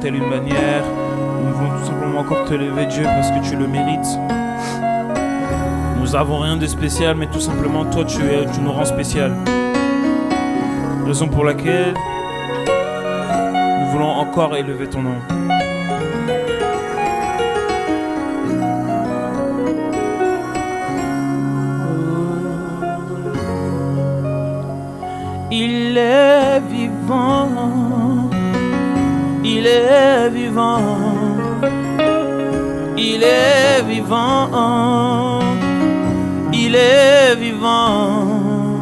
telle une manière. Nous voulons tout simplement encore te lever, Dieu, parce que tu le mérites. Nous avons rien de spécial, mais tout simplement, toi, tu nous rends spécial. Raison pour laquelle nous voulons encore élever ton nom. Il est vivant, il est vivant, il est vivant, il est vivant,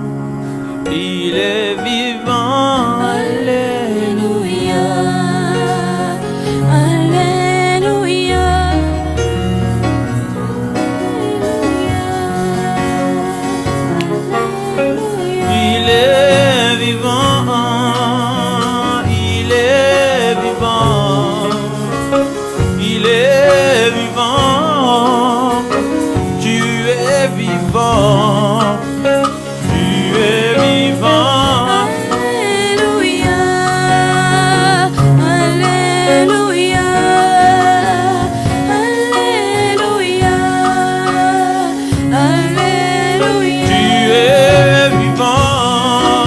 il est vivant, alléluia, alléluia, il est vivant, il est vivant, il est vivant, tu es vivant, tu es vivant. Alléluia, alléluia, alléluia, alléluia. Tu es vivant,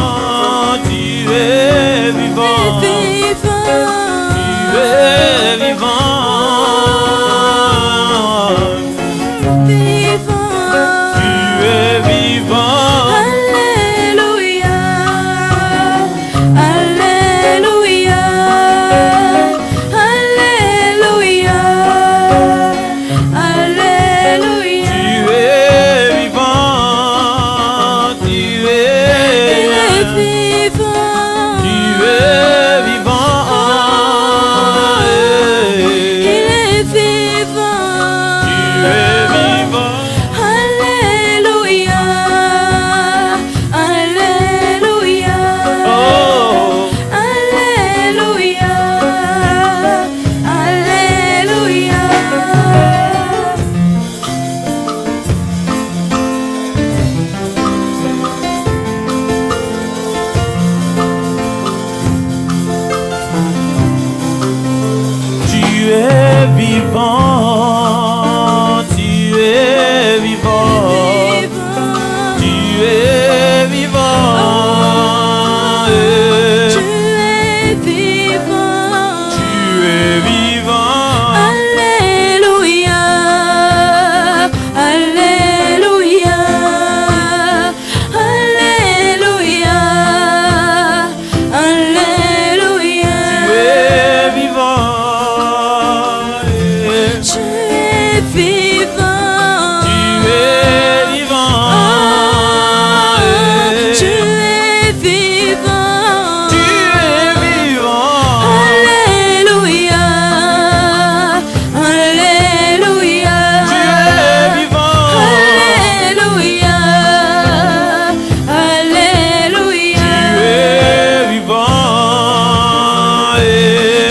tu es vivant, tu es vivant, tu es vivant. Alléluia, alléluia, alléluia, alléluia. Tu es vivant, tu es vivant, tu es vivant, il est vivant, tu es vivant. alléluia, alléluia, Oh, alléluia, alléluia. tu es vivant, tu es vivant, tu es vivant, Tu es vivant, tu es vivant. alléluia, alléluia, alléluia, alléluia. Tu es vivant, Tu es vivant, tu es vivant, tu es vivant, tu es vivant, alléluia, alléluia, tu es vivant, alléluia, alléluia.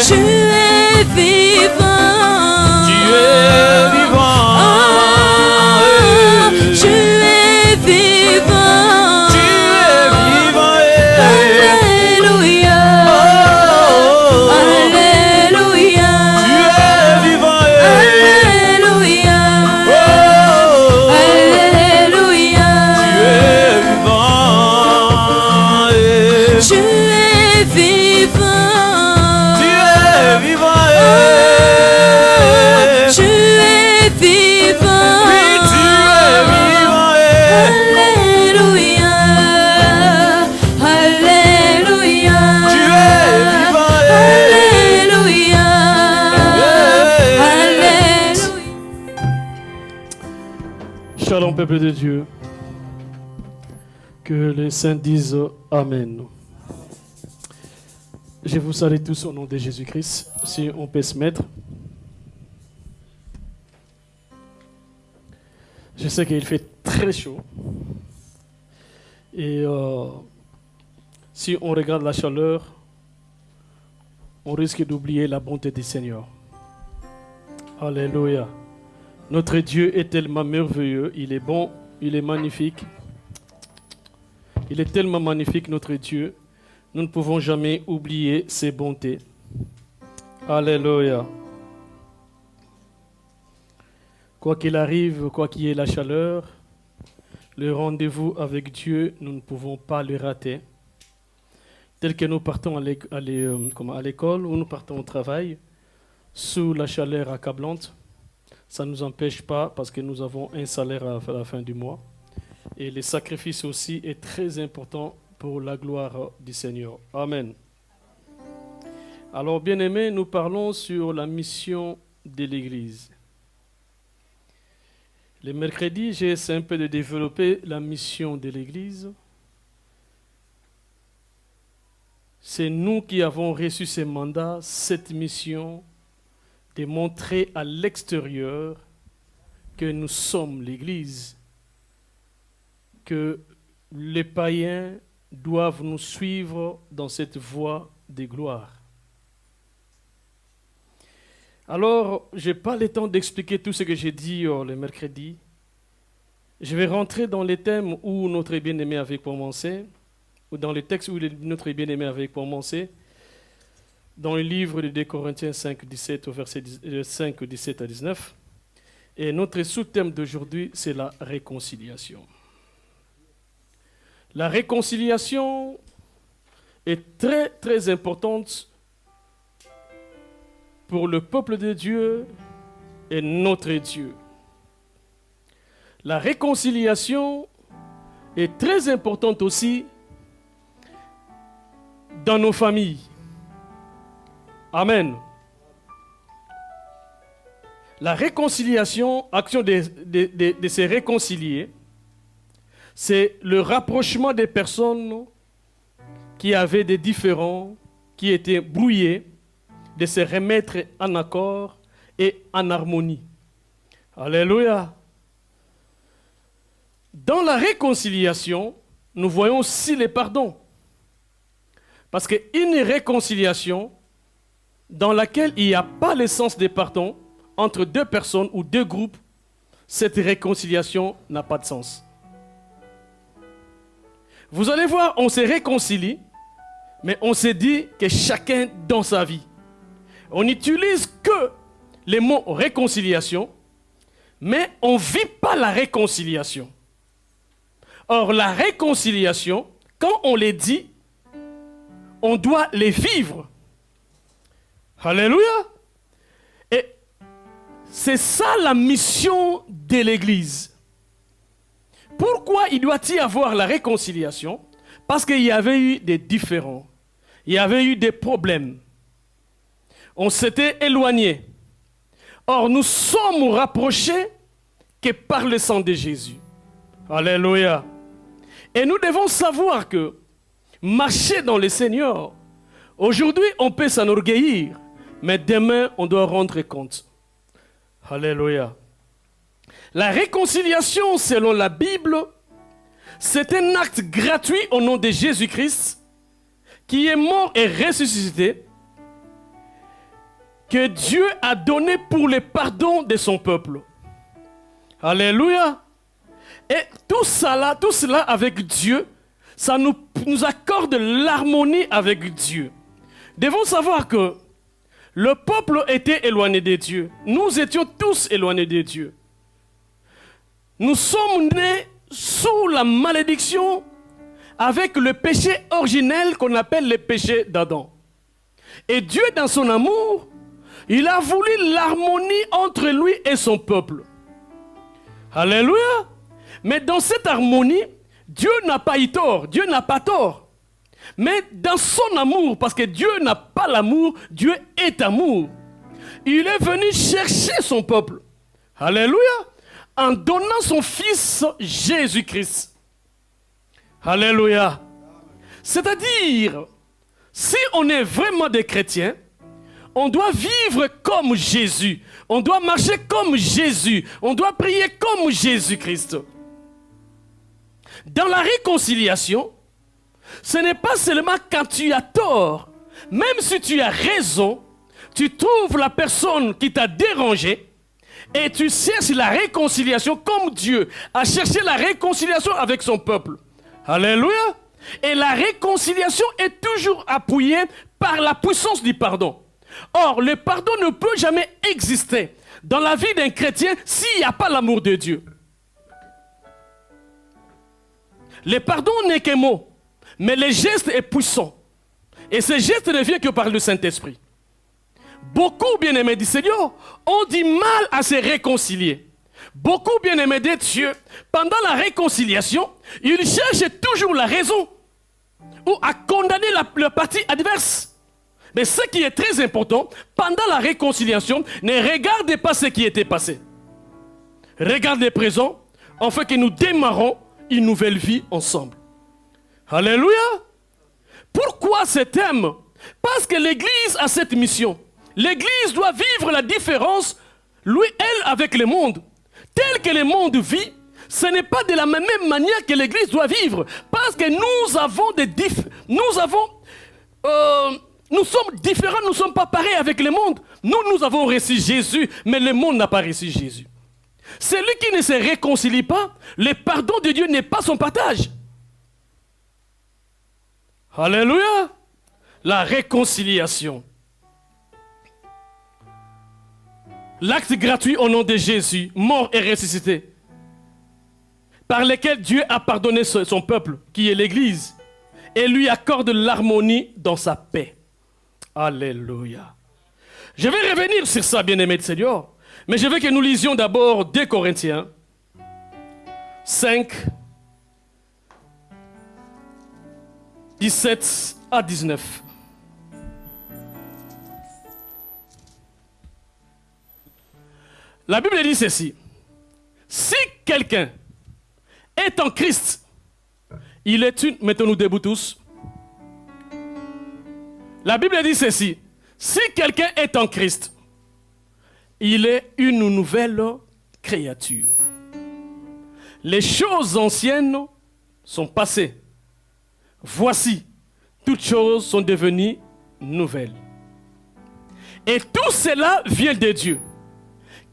tu es vivant, Tu es vivant, tu es vivant, tu es vivant, tu es vivant, alléluia, alléluia, tu es vivant, alléluia, alléluia. tu es vivant, Tu es vivant, tu es vivant, tu es vivant, oui, tu es vivant, alléluia, alléluia, tu es vivant, alléluia, alléluia. Shalom, peuple de Dieu. Que les saints disent Amen. Je vous salue tous au nom de Jésus-Christ. Si on peut se mettre. Je sais qu'il fait très chaud. Et si on regarde la chaleur, on risque d'oublier la bonté du Seigneur. Alléluia. Notre Dieu est tellement merveilleux, il est bon, il est magnifique. Il est tellement magnifique, notre Dieu. Nous ne pouvons jamais oublier ses bontés. Alléluia. Quoi qu'il arrive, quoi qu'il y ait la chaleur, le rendez-vous avec Dieu, nous ne pouvons pas le rater. Tel que nous partons à l'école ou nous partons au travail, sous la chaleur accablante, ça ne nous empêche pas parce que nous avons un salaire à la fin du mois. Et le sacrifice aussi est très important pour la gloire du Seigneur. Amen. Alors, bien-aimés, nous parlons sur la mission de l'Église. Le mercredi, j'ai essayé un peu de développer la mission de l'Église. C'est nous qui avons reçu ce mandat, cette mission, de montrer à l'extérieur que nous sommes l'Église, que les païens doivent nous suivre dans cette voie de gloire. Alors, je n'ai pas le temps d'expliquer tout ce que j'ai dit le mercredi. Je vais rentrer dans les thèmes où notre bien-aimé avait commencé, ou dans les textes où notre bien-aimé avait commencé, dans le livre de 2 Corinthiens 5, 17 au verset 5, 17 à 19. Et notre sous-thème d'aujourd'hui, c'est la réconciliation. La réconciliation est très, très importante pour le peuple de Dieu et notre Dieu. La réconciliation est très importante aussi dans nos familles. Amen. La réconciliation, action de se réconcilier, c'est le rapprochement des personnes qui avaient des différends, qui étaient brouillés, de se remettre en accord et en harmonie. Alléluia. Dans la réconciliation, nous voyons aussi le pardon. Parce qu'une réconciliation dans laquelle il n'y a pas le sens de pardon entre deux personnes ou deux groupes, cette réconciliation n'a pas de sens. Vous allez voir, on se réconcilie, mais on se dit que chacun dans sa vie. On n'utilise que les mots réconciliation, mais on ne vit pas la réconciliation. Or, la réconciliation, quand on les dit, on doit les vivre. Alléluia. Et c'est ça la mission de l'Église. Pourquoi il doit y avoir la réconciliation? Parce qu'il y avait eu des différends. Il y avait eu des problèmes. On s'était éloigné. Or, nous sommes rapprochés que par le sang de Jésus. Alléluia. Et nous devons savoir que marcher dans le Seigneur, aujourd'hui, on peut s'enorgueillir, mais demain, on doit rendre compte. Alléluia. La réconciliation, selon la Bible, c'est un acte gratuit au nom de Jésus-Christ, qui est mort et ressuscité, que Dieu a donné pour le pardon de son peuple. Alléluia. Et tout cela avec Dieu, ça nous accorde l'harmonie avec Dieu. Devons savoir que le peuple était éloigné de Dieu. Nous étions tous éloignés de Dieu. Nous sommes nés sous la malédiction avec le péché originel qu'on appelle le péché d'Adam. Et Dieu, dans son amour, il a voulu l'harmonie entre lui et son peuple. Alléluia. Mais dans cette harmonie, Dieu n'a pas eu tort, Dieu n'a pas tort. Mais dans son amour, parce que Dieu n'a pas l'amour, Dieu est amour. Il est venu chercher son peuple. Alléluia. En donnant son fils Jésus-Christ. Alléluia. C'est-à-dire, si on est vraiment des chrétiens, on doit vivre comme Jésus. On doit marcher comme Jésus. On doit prier comme Jésus-Christ. Dans la réconciliation, ce n'est pas seulement quand tu as tort. Même si tu as raison, tu trouves la personne qui t'a dérangé et tu cherches la réconciliation comme Dieu a cherché la réconciliation avec son peuple. Alléluia. Et la réconciliation est toujours appuyée par la puissance du pardon. Or, le pardon ne peut jamais exister dans la vie d'un chrétien s'il n'y a pas l'amour de Dieu. Le pardon n'est qu'un mot, mais le geste est puissant. Et ce geste ne vient que par le Saint-Esprit. Beaucoup, bien-aimés du Seigneur, ont du mal à se réconcilier. Beaucoup, bien-aimés de Dieu, pendant la réconciliation, ils cherchent toujours la raison ou à condamner la partie adverse. Mais ce qui est très important, pendant la réconciliation, ne regardez pas ce qui était passé. Regardez le présent, afin que nous démarrons une nouvelle vie ensemble. Alléluia! Pourquoi ce thème? Parce que l'Église a cette mission. L'Église doit vivre la différence, lui, elle, avec le monde. Tel que le monde vit, ce n'est pas de la même manière que l'Église doit vivre. Parce que nous avons nous sommes différents, nous ne sommes pas pareils avec le monde. Nous avons reçu Jésus, mais le monde n'a pas reçu Jésus. Celui qui ne se réconcilie pas, le pardon de Dieu n'est pas son partage. Alléluia! La réconciliation. L'acte gratuit au nom de Jésus, mort et ressuscité, par lequel Dieu a pardonné son peuple, qui est l'Église, et lui accorde l'harmonie dans sa paix. Alléluia. Je vais revenir sur ça, bien-aimés de Seigneur, mais je veux que nous lisions d'abord 2 Corinthiens 5, 17 à 19. La Bible dit ceci. Si quelqu'un est en Christ, il est une... Mettons-nous debout tous. La Bible dit ceci. Si quelqu'un est en Christ, il est une nouvelle créature. Les choses anciennes sont passées. Voici, toutes choses sont devenues nouvelles. Et tout cela vient de Dieu,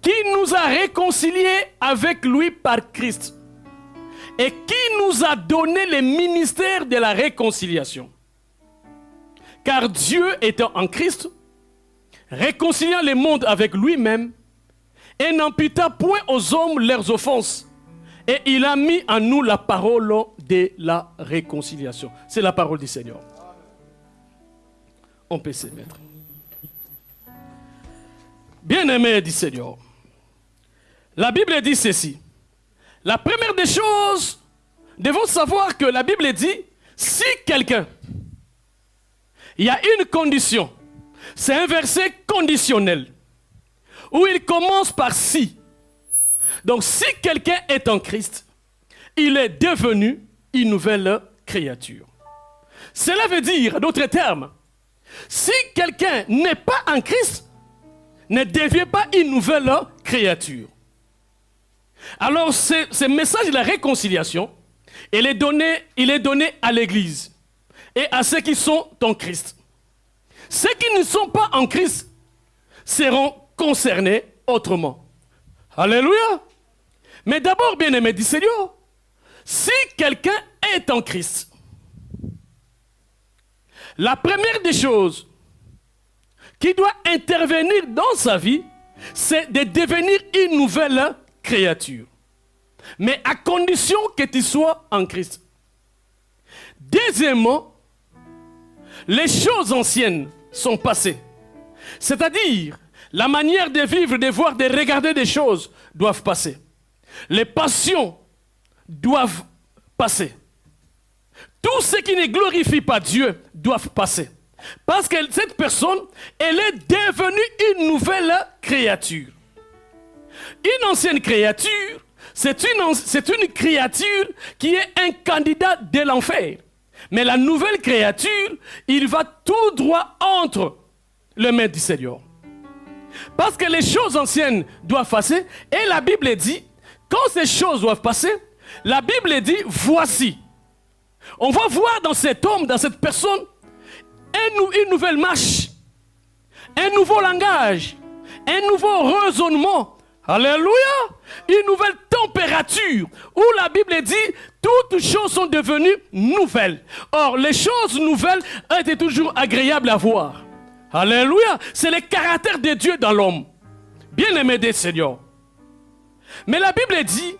qui nous a réconciliés avec lui par Christ et qui nous a donné le ministère de la réconciliation. Car Dieu étant en Christ, réconciliant le monde avec lui-même, et n'imputa point aux hommes leurs offenses. Et il a mis en nous la parole de la réconciliation. C'est la parole du Seigneur. On peut se mettre. Bien-aimé du Seigneur, la Bible dit ceci. La première des choses, devons savoir que la Bible dit, si quelqu'un, il y a une condition, c'est un verset conditionnel, où il commence par si. Donc si quelqu'un est en Christ, il est devenu une nouvelle créature. Cela veut dire, d'autres termes, si quelqu'un n'est pas en Christ, ne devient pas une nouvelle créature. Alors ce message de la réconciliation, il est donné à l'Église et à ceux qui sont en Christ. Ceux qui ne sont pas en Christ seront concernés autrement. Alléluia. Mais d'abord, bien-aimé du Seigneur, si quelqu'un est en Christ, la première des choses qui doit intervenir dans sa vie, c'est de devenir une nouvelle créature. Mais à condition que tu sois en Christ. Deuxièmement, les choses anciennes sont passées. C'est-à-dire, la manière de vivre, de voir, de regarder des choses doivent passer. Les passions doivent passer. Tout ce qui ne glorifie pas Dieu doivent passer. Parce que cette personne, elle est devenue une nouvelle créature. Une ancienne créature, c'est une créature qui est un candidat de l'enfer. Mais la nouvelle créature, il va tout droit entre les mains du Seigneur. Parce que les choses anciennes doivent passer. Et la Bible dit, quand ces choses doivent passer, la Bible dit, voici. On va voir dans cet homme, dans cette personne, une nouvelle marche, un nouveau langage, un nouveau raisonnement. Alléluia! Une nouvelle température où la Bible dit toutes choses sont devenues nouvelles. Or, les choses nouvelles étaient toujours agréables à voir. Alléluia. C'est le caractère de Dieu dans l'homme. Bien-aimé des Seigneurs. Mais la Bible dit,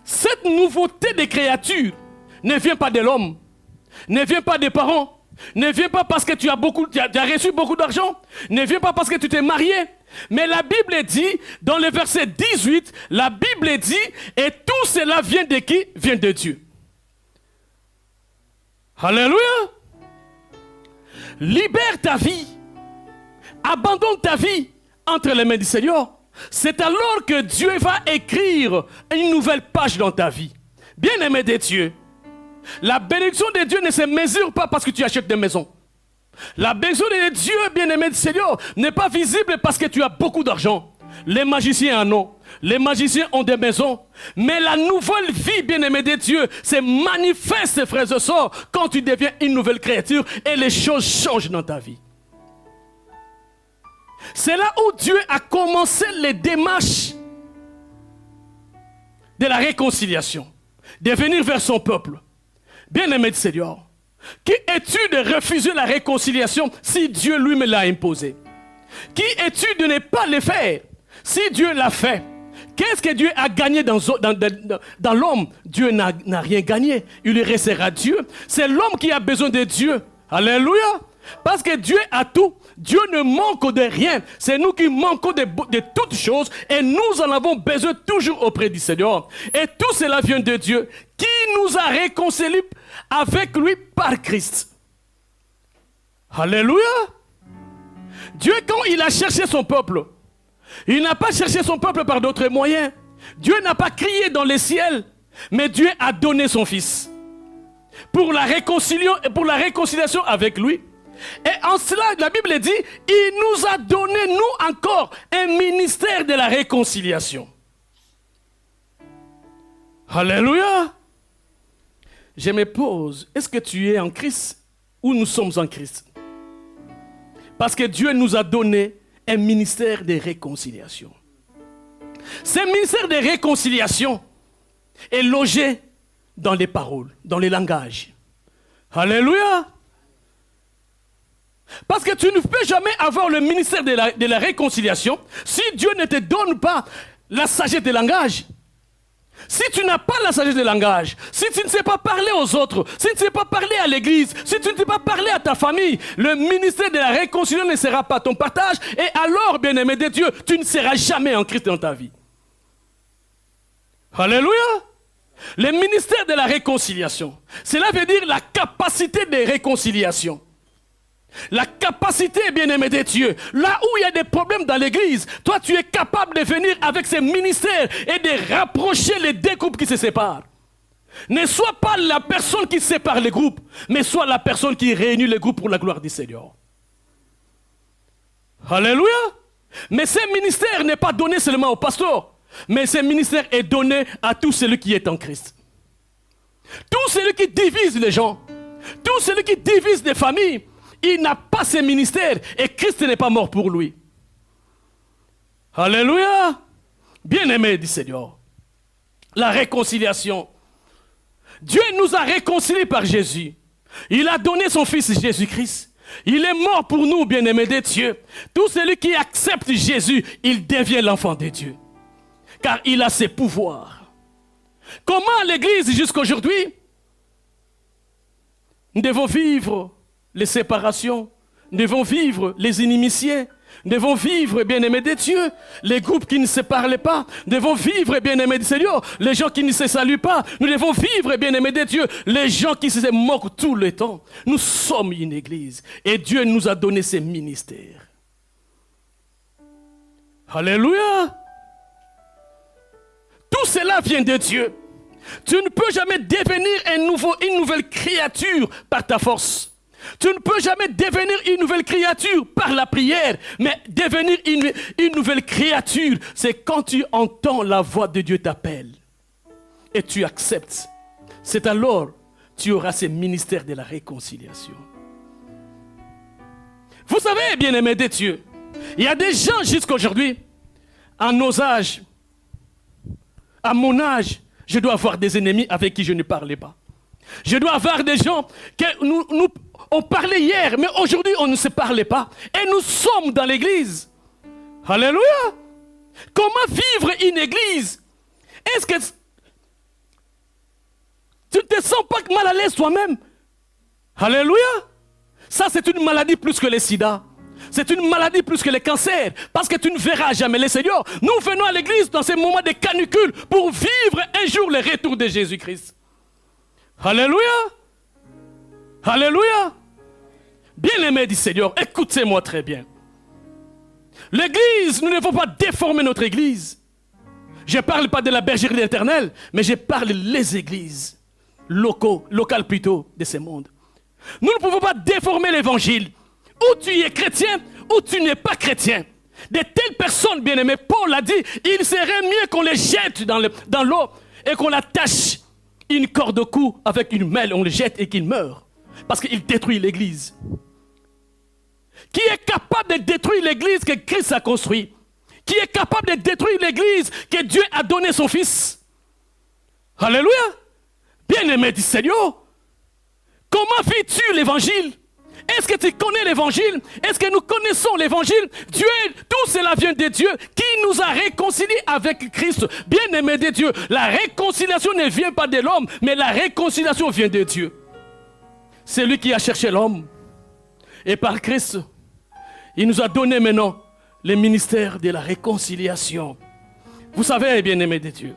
cette nouveauté des créatures ne vient pas de l'homme, ne vient pas des parents, ne vient pas parce que tu as reçu beaucoup d'argent, ne vient pas parce que tu t'es marié. Mais la Bible dit, dans le verset 18, la Bible dit, et tout cela vient de qui? Vient de Dieu. Alléluia. Libère ta vie. Abandonne ta vie entre les mains du Seigneur. C'est alors que Dieu va écrire une nouvelle page dans ta vie. Bien-aimé de Dieu, la bénédiction de Dieu ne se mesure pas parce que tu achètes des maisons. La bénédiction de Dieu, bien-aimé du Seigneur, n'est pas visible parce que tu as beaucoup d'argent. Les magiciens en ont. Les magiciens ont des maisons. Mais la nouvelle vie, bien-aimé de Dieu, se manifeste, frères et sœurs, quand tu deviens une nouvelle créature et les choses changent dans ta vie. C'est là où Dieu a commencé les démarches de la réconciliation, de venir vers son peuple. Bien-aimé du Seigneur, qui es-tu de refuser la réconciliation si Dieu lui me l'a imposé? Qui es-tu de ne pas le faire si Dieu l'a fait? Qu'est-ce que Dieu a gagné dans l'homme? Dieu n'a rien gagné. Il restera Dieu. C'est l'homme qui a besoin de Dieu. Alléluia. Parce que Dieu a tout. Dieu ne manque de rien. C'est nous qui manquons de toutes choses. Et nous en avons besoin toujours auprès du Seigneur. Et tout cela vient de Dieu, qui nous a réconciliés avec lui par Christ. Alléluia. Dieu, quand il a cherché son peuple, il n'a pas cherché son peuple par d'autres moyens. Dieu n'a pas crié dans les ciels, mais Dieu a donné son Fils pour la réconciliation avec lui. Et en cela, la Bible dit, il nous a donné, nous encore, un ministère de la réconciliation. Alléluia. Je me pose, est-ce que tu es en Christ ou nous sommes en Christ? Parce que Dieu nous a donné un ministère de réconciliation. Ce ministère de réconciliation est logé dans les paroles, dans les langages. Alléluia. Parce que tu ne peux jamais avoir le ministère de la réconciliation si Dieu ne te donne pas la sagesse des langages. Si tu n'as pas la sagesse des langages, si tu ne sais pas parler aux autres, si tu ne sais pas parler à l'église, si tu ne sais pas parler à ta famille, le ministère de la réconciliation ne sera pas ton partage. Et alors, bien-aimé de Dieu, tu ne seras jamais en Christ dans ta vie. Alléluia. Le ministère de la réconciliation, cela veut dire la capacité de réconciliation. La capacité, bien-aimé de Dieu, là où il y a des problèmes dans l'église, toi tu es capable de venir avec ces ministères et de rapprocher les deux groupes qui se séparent. Ne sois pas la personne qui sépare les groupes, mais sois la personne qui réunit les groupes pour la gloire du Seigneur. Alléluia. Mais ce ministère n'est pas donné seulement au pasteur, mais ce ministère est donné à tout celui qui est en Christ. Tout celui qui divise les gens, tout celui qui divise les familles, il n'a pas ce ministère et Christ n'est pas mort pour lui. Alléluia. Bien-aimé du Seigneur. La réconciliation. Dieu nous a réconciliés par Jésus. Il a donné son Fils Jésus-Christ. Il est mort pour nous, bien-aimé de Dieu. Tout celui qui accepte Jésus, il devient l'enfant de Dieu. Car il a ses pouvoirs. Comment l'Église jusqu'aujourd'hui? Nous devons vivre les séparations, nous devons vivre les inimitiés, nous devons vivre, bien-aimés de Dieu, les groupes qui ne se parlent pas, nous devons vivre, bien-aimés du Seigneur, les gens qui ne se saluent pas, nous devons vivre, bien-aimés de Dieu, les gens qui se moquent tout le temps. Nous sommes une église et Dieu nous a donné ses ministères. Alléluia. Tout cela vient de Dieu. Tu ne peux jamais devenir une nouvelle créature par ta force. Tu ne peux jamais devenir une nouvelle créature par la prière, mais devenir une nouvelle créature, c'est quand tu entends la voix de Dieu t'appelle et tu acceptes. C'est alors que tu auras ce ministère de la réconciliation. Vous savez, bien-aimés de Dieu, il y a des gens jusqu'à aujourd'hui, à nos âges, à mon âge, je dois avoir des ennemis avec qui je ne parlais pas. Je dois avoir des gens que On parlait hier, mais aujourd'hui on ne se parlait pas. Et nous sommes dans l'église. Alléluia. Comment vivre une église? Est-ce que tu ne te sens pas mal à l'aise toi-même? Alléluia. Ça c'est une maladie plus que le sida. C'est une maladie plus que le cancer. Parce que tu ne verras jamais le Seigneur. Nous venons à l'église dans ces moments de canicule pour vivre un jour le retour de Jésus-Christ. Alléluia. Alléluia. Bien-aimé du Seigneur, écoutez-moi très bien. L'église, nous ne devons pas déformer notre église. Je ne parle pas de la bergerie éternelle, mais je parle des églises locales plutôt de ce monde. Nous ne pouvons pas déformer l'évangile. Ou tu es chrétien, ou tu n'es pas chrétien. De telles personnes, bien-aimées, Paul a dit, il serait mieux qu'on les jette dans l'eau et qu'on l'attache une corde au cou avec une mêle, on le jette et qu'il meurt. Parce qu'il détruit l'église. Qui est capable de détruire l'église que Christ a construite? Qui est capable de détruire l'église que Dieu a donné son fils? Alléluia. Bien-aimé du Seigneur, comment vis-tu l'évangile? Est-ce que tu connais l'évangile? Est-ce que nous connaissons l'évangile? Dieu, tout cela vient de Dieu qui nous a réconciliés avec Christ. Bien-aimé de Dieu, la réconciliation ne vient pas de l'homme, mais la réconciliation vient de Dieu. C'est lui qui a cherché l'homme. Et par Christ, il nous a donné maintenant le ministère de la réconciliation. Vous savez, bien-aimé de Dieu,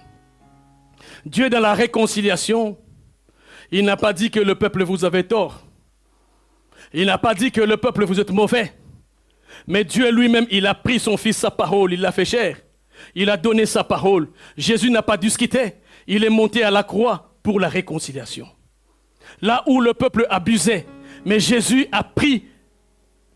Dieu dans la réconciliation, il n'a pas dit que le peuple vous avait tort. Il n'a pas dit que le peuple vous êtes mauvais. Mais Dieu lui-même, il a pris son fils, sa parole, il l'a fait chair. Il a donné sa parole. Jésus n'a pas dû se quitter. Il est monté à la croix pour la réconciliation. Là où le peuple abusait, mais Jésus a pris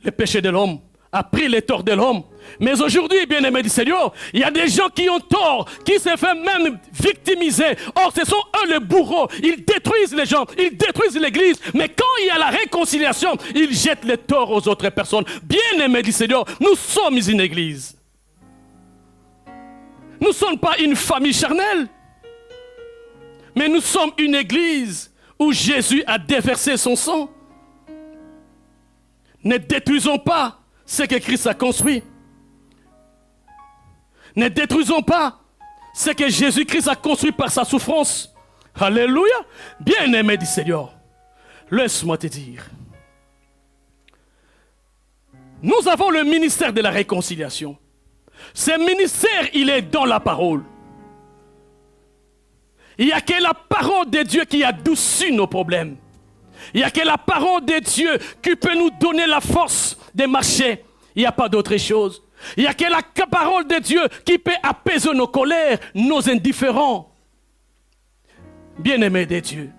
le péché de l'homme, a pris les torts de l'homme. Mais aujourd'hui, bien-aimé du Seigneur, il y a des gens qui ont tort, qui se font même victimiser. Or, ce sont eux les bourreaux. Ils détruisent les gens, ils détruisent l'église. Mais quand il y a la réconciliation, ils jettent les torts aux autres personnes. Bien-aimé du Seigneur, nous sommes une église. Nous ne sommes pas une famille charnelle, mais nous sommes une église où Jésus a déversé son sang. Ne détruisons pas ce que Christ a construit. Ne détruisons pas ce que Jésus-Christ a construit par sa souffrance. Alléluia. Bien-aimé du Seigneur, laisse-moi te dire. Nous avons le ministère de la réconciliation. Ce ministère, il est dans la parole. Il n'y a que la parole de Dieu qui adoucit nos problèmes. Il n'y a que la parole de Dieu qui peut nous donner la force de marcher. Il n'y a pas d'autre chose. Il n'y a que la parole de Dieu qui peut apaiser nos colères, nos indifférents. Bien-aimés de Dieu.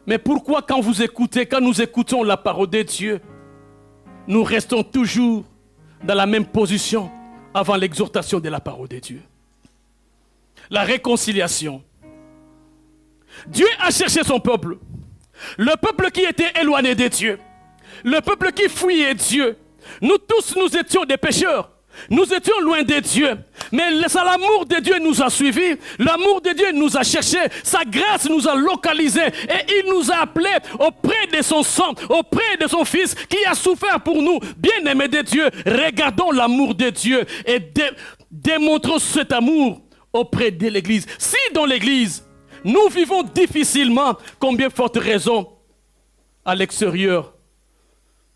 Mais pourquoi quand nous écoutons la parole de Dieu, nous restons toujours dans la même position avant l'exhortation de la parole de Dieu? La réconciliation. Dieu a cherché son peuple. Le peuple qui était éloigné de Dieu. Le peuple qui fuyait Dieu. Nous tous, nous étions des pécheurs. Nous étions loin de Dieu. Mais l'amour de Dieu nous a suivis. L'amour de Dieu nous a cherchés. Sa grâce nous a localisés. Et il nous a appelés auprès de son sang, auprès de son Fils qui a souffert pour nous. Bien-aimés de Dieu, regardons l'amour de Dieu et démontrons cet amour auprès de l'Église. Si dans l'Église, nous vivons difficilement, combien forte raison à l'extérieur,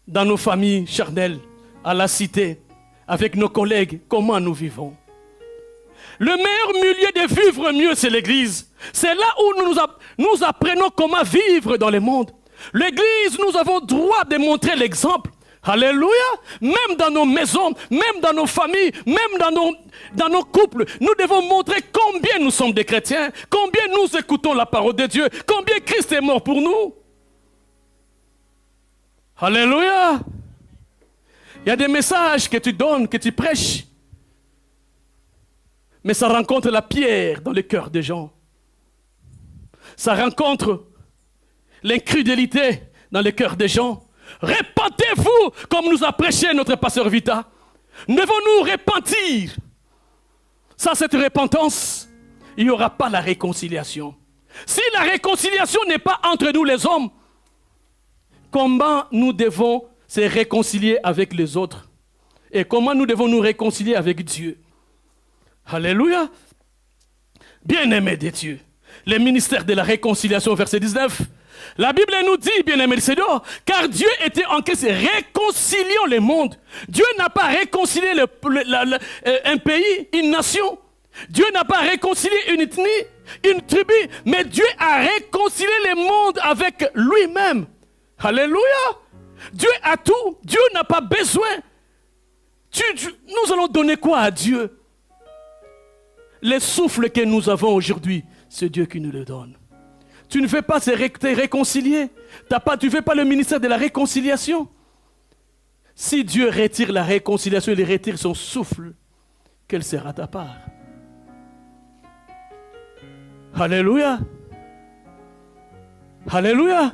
dans nos familles charnelles, à la cité, avec nos collègues, comment nous vivons? Le meilleur milieu de vivre mieux, c'est l'Église. C'est là où nous apprenons comment vivre dans le monde. L'Église, nous avons droit de montrer l'exemple. Alléluia. Même dans nos maisons, même dans nos familles, même dans nos couples, nous devons montrer combien nous sommes des chrétiens, combien nous écoutons la parole de Dieu, combien Christ est mort pour nous. Alléluia. Il y a des messages que tu donnes, que tu prêches, mais ça rencontre la pierre dans le cœur des gens. Ça rencontre l'incrédulité dans le cœur des gens. Repentez-vous comme nous a prêché notre pasteur Vita. Devons-nous repentir? Sans cette repentance, il n'y aura pas la réconciliation. Si la réconciliation n'est pas entre nous les hommes, comment nous devons se réconcilier avec les autres et comment nous devons nous réconcilier avec Dieu. Alléluia. Bien-aimés de Dieu, le ministère de la réconciliation, verset 19. La Bible nous dit, bien-aimés du Seigneur, car Dieu était en Christ réconciliant le monde. Dieu n'a pas réconcilié un pays, une nation. Dieu n'a pas réconcilié une ethnie, une tribu, mais Dieu a réconcilié le monde avec lui-même. Alléluia. Dieu a tout. Dieu n'a pas besoin. Nous allons donner quoi à Dieu? Le souffle que nous avons aujourd'hui, c'est Dieu qui nous le donne. Tu ne veux pas te réconcilier. Tu ne fais pas le ministère de la réconciliation. Si Dieu retire la réconciliation, il retire son souffle, quelle sera ta part? Alléluia. Alléluia.